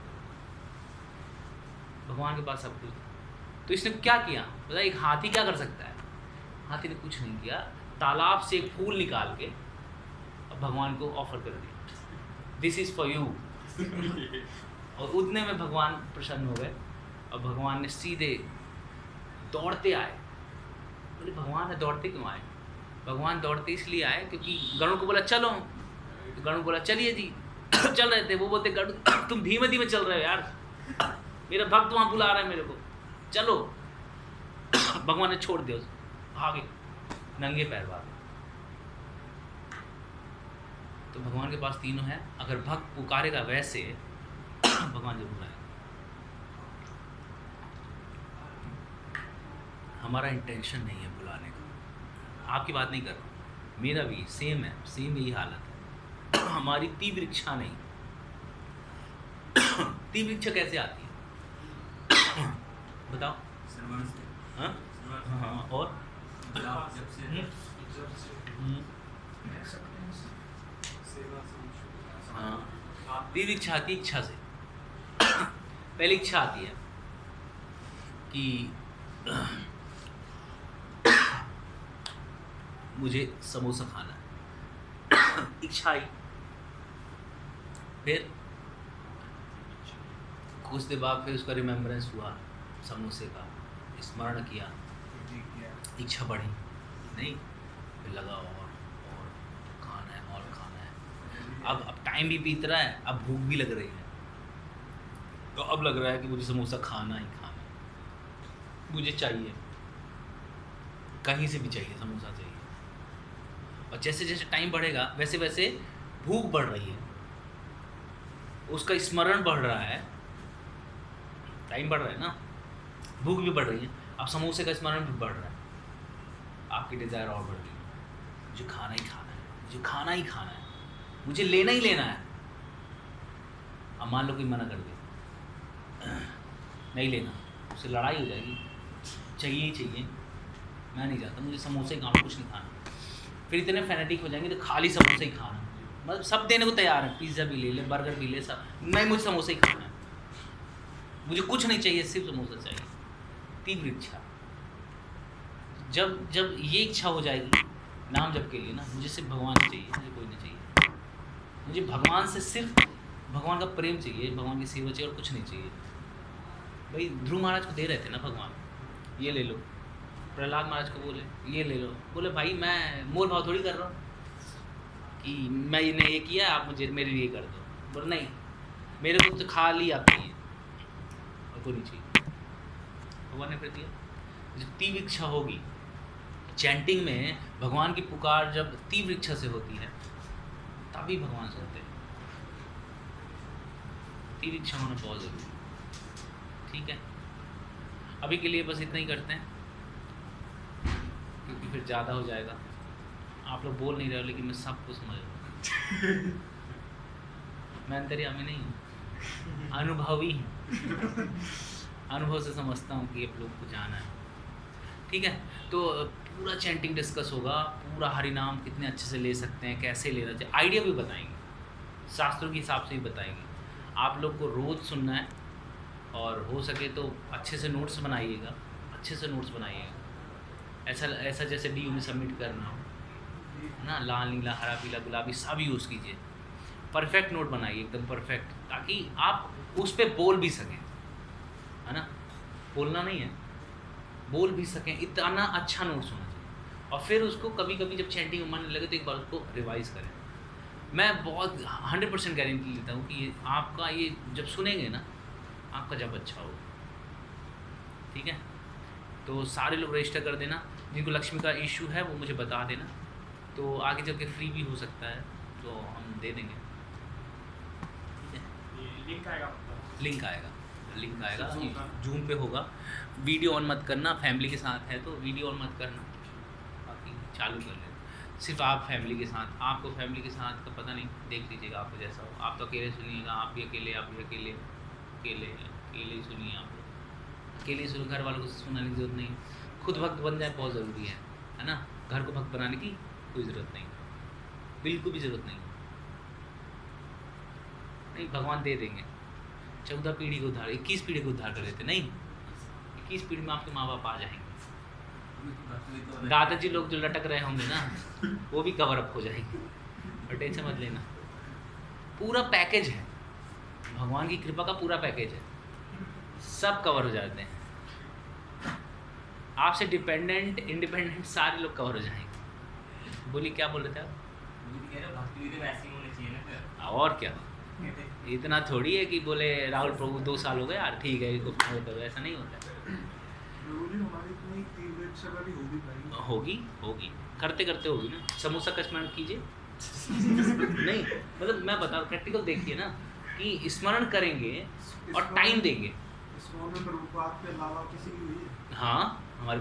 भगवान के पास सब कुछ था। तो इसने क्या किया पता, एक हाथी क्या कर सकता है, हाथी ने कुछ नहीं किया, तालाब से एक फूल निकाल के और भगवान को ऑफर कर दिया, दिस इज फॉर यू। और उतने में भगवान प्रसन्न हो गए, और भगवान ने सीधे दौड़ते आए। बोले भगवान ने दौड़ते क्यों आए, भगवान दौड़ते इसलिए आए क्योंकि गणों को बोला चलो, तो गणों बोला चलिए जी। चल रहे थे, वो बोलते गणु तुम धीमे धीमे चल रहे हो यार, मेरा भक्त वहाँ बुला रहा है मेरे को, चलो। भगवान ने छोड़ दिया, भागे नंगे पैर भागे। तो भगवान के पास तीनों है, अगर भक्त पुकारेगा वैसे भगवान जरूर आएगा। हमारा इंटेंशन नहीं है बुलाने का, आपकी बात नहीं कर रहा हूँ, मेरा भी सेम है, सेम यही हालत है। हमारी तीव्र इच्छा नहीं। तीव्र इच्छा कैसे आती है बताओ। सर्वर से, हाँ हाँ, और जब से हाँ, तीव्र इच्छा आती है इच्छा से। पहली इच्छा आती है कि मुझे समोसा खाना है। इच्छा आई। फिर कुछ देर बाद फिर उसका रिमेम्बरेंस हुआ, समोसे का स्मरण किया, इच्छा बढ़ी, नहीं फिर लगा और खाना है और खाना है। अब टाइम भी बीत रहा है, अब भूख भी लग रही है, तो अब लग रहा है कि मुझे समोसा खाना ही खाना है, मुझे चाहिए, कहीं से भी चाहिए, समोसा चाहिए। और जैसे जैसे टाइम बढ़ेगा वैसे वैसे भूख बढ़ रही है, उसका स्मरण बढ़ रहा है, टाइम बढ़ रहा है ना, भूख भी बढ़ रही है, अब समोसे का स्मरण भी बढ़ रहा है, आपकी डिज़ायर और बढ़ रही है, मुझे खाना ही खाना है, मुझे खाना ही खाना है, मुझे लेना ही लेना है। अब मान लो कोई मना कर दे, नहीं लेना, उससे लड़ाई हो जाएगी, चाहिए ही चाहिए, मैं नहीं चाहता, मुझे समोसे ही खाना, कुछ नहीं खाना। फिर इतने फैनेटिक हो जाएंगे तो खाली समोसे ही खाना, मतलब सब देने को तैयार है, पिज़्ज़ा भी ले ले, बर्गर भी ले, सब नहीं, मुझे समोसे ही खाना है, मुझे कुछ नहीं चाहिए, सिर्फ समोसा चाहिए। तीव्र इच्छा। जब जब ये इच्छा हो जाएगी नाम जप के लिए ना, मुझे सिर्फ भगवान चाहिए, मुझे कोई नहीं चाहिए, मुझे भगवान से सिर्फ भगवान का प्रेम चाहिए, भगवान की सेवा चाहिए और कुछ नहीं चाहिए। भाई ध्रुव महाराज को दे रहे थे ना भगवान, ये ले लो, प्रहलाद महाराज को बोले ये ले लो, बोले भाई मैं मोल भाव थोड़ी कर रहा हूँ कि मैं इन्हें ये किया आप मुझे मेरे लिए कर दो, बोले नहीं, मेरे को तो खाली आप चाहिए और कोई नहीं चाहिए। भगवान ने फिर दिया। जब तीव्र इच्छा होगी, चैंटिंग में भगवान की पुकार जब तीव्र इच्छा से होती है तभी भगवान सुनते हैं। तीव्र इच्छा होना बहुत ज़रूरी है, ठीक है। अभी के लिए बस इतना ही करते हैं क्योंकि फिर ज़्यादा हो जाएगा। आप लोग बोल नहीं रहे हो लेकिन मैं सबको समझ रहा हूँ। मैं अंतर्यामी नहीं हूँ, अनुभवी हूँ, अनुभव से समझता हूँ कि आप लोग को जाना है, ठीक है। तो पूरा चैंटिंग डिस्कस होगा, पूरा हरि नाम कितने अच्छे से ले सकते हैं, कैसे लेना चाहिए, आइडिया भी बताएंगे, शास्त्रों के हिसाब से भी बताएंगे। आप लोग को रोज़ सुनना है और हो सके तो अच्छे से नोट्स बनाइएगा, अच्छे से नोट्स बनाइएगा, ऐसा ऐसा जैसे DU में सबमिट करना हो ना, लाल नीला हरा पीला गुलाबी सब यूज़ कीजिए, परफेक्ट नोट बनाइए, एकदम परफेक्ट, ताकि आप उस पर बोल भी सकें, है ना, बोलना नहीं है, बोल भी सकें, इतना अच्छा नोट्स होना चाहिए। और फिर उसको कभी कभी जब चैंटिंग मन लगे तो एक बार उसको रिवाइज करें। मैं बहुत 100% गारंटी लेता हूँ कि ये आपका ये जब सुनेंगे ना आपका जब अच्छा होगा, ठीक है। तो सारे लोग रजिस्टर कर देना, जिनको लक्ष्मी का इशू है वो मुझे बता देना, तो आगे चल के फ्री भी हो सकता है तो हम दे देंगे, ठीक है। लिंक आएगा, लिंक आएगा जूम पे होगा। वीडियो ऑन मत करना, फैमिली के साथ है तो वीडियो ऑन मत करना, बाकी चालू कर लेना। सिर्फ आप फैमिली के साथ, आपको फैमिली के साथ का पता नहीं, देख लीजिएगा आपको जैसा हो। आप तो अकेले सुनिएगा, आप भी अकेले ही सुनिए, आप लोग अकेले ही सुनिए, घर वालों को सुनाने की ज़रूरत नहीं। खुद भक्त बन जाए बहुत ज़रूरी है ना। घर को भक्त बनाने की कोई ज़रूरत नहीं, बिल्कुल भी ज़रूरत नहीं। भगवान दे देंगे, 14 पीढ़ी को उद्धार, 21 पीढ़ी को उद्धार कर देते, नहीं 21 पीढ़ी में आपके माँ बाप आ जाएंगे। दादाजी लोग जो लटक रहे होंगे ना वो भी कवर अप हो जाएंगे, और टेंशन मत लेना, पूरा पैकेज है, भगवान की कृपा का पूरा पैकेज है, सब कवर हो जाते हैं। आपसे डिपेंडेंट इंडिपेंडेंट सारे लोग कवर हो जाएंगे। बोलिए क्या बोल रहे थे आप? और क्या, इतना थोड़ी है कि बोले राहुल प्रभु 2 साल हो गए यार, ठीक है इसको फॉलो करो, ऐसा नहीं होता। होगी करते करते होगी ना। समोसा का स्मरण कीजिए नहीं, मतलब मैं बता, प्रैक्टिकल देखिए ना कि स्मरण करेंगे और टाइम देंगे। प्रभुपाद के अलावा किसी की हुई है? हाँ हमारे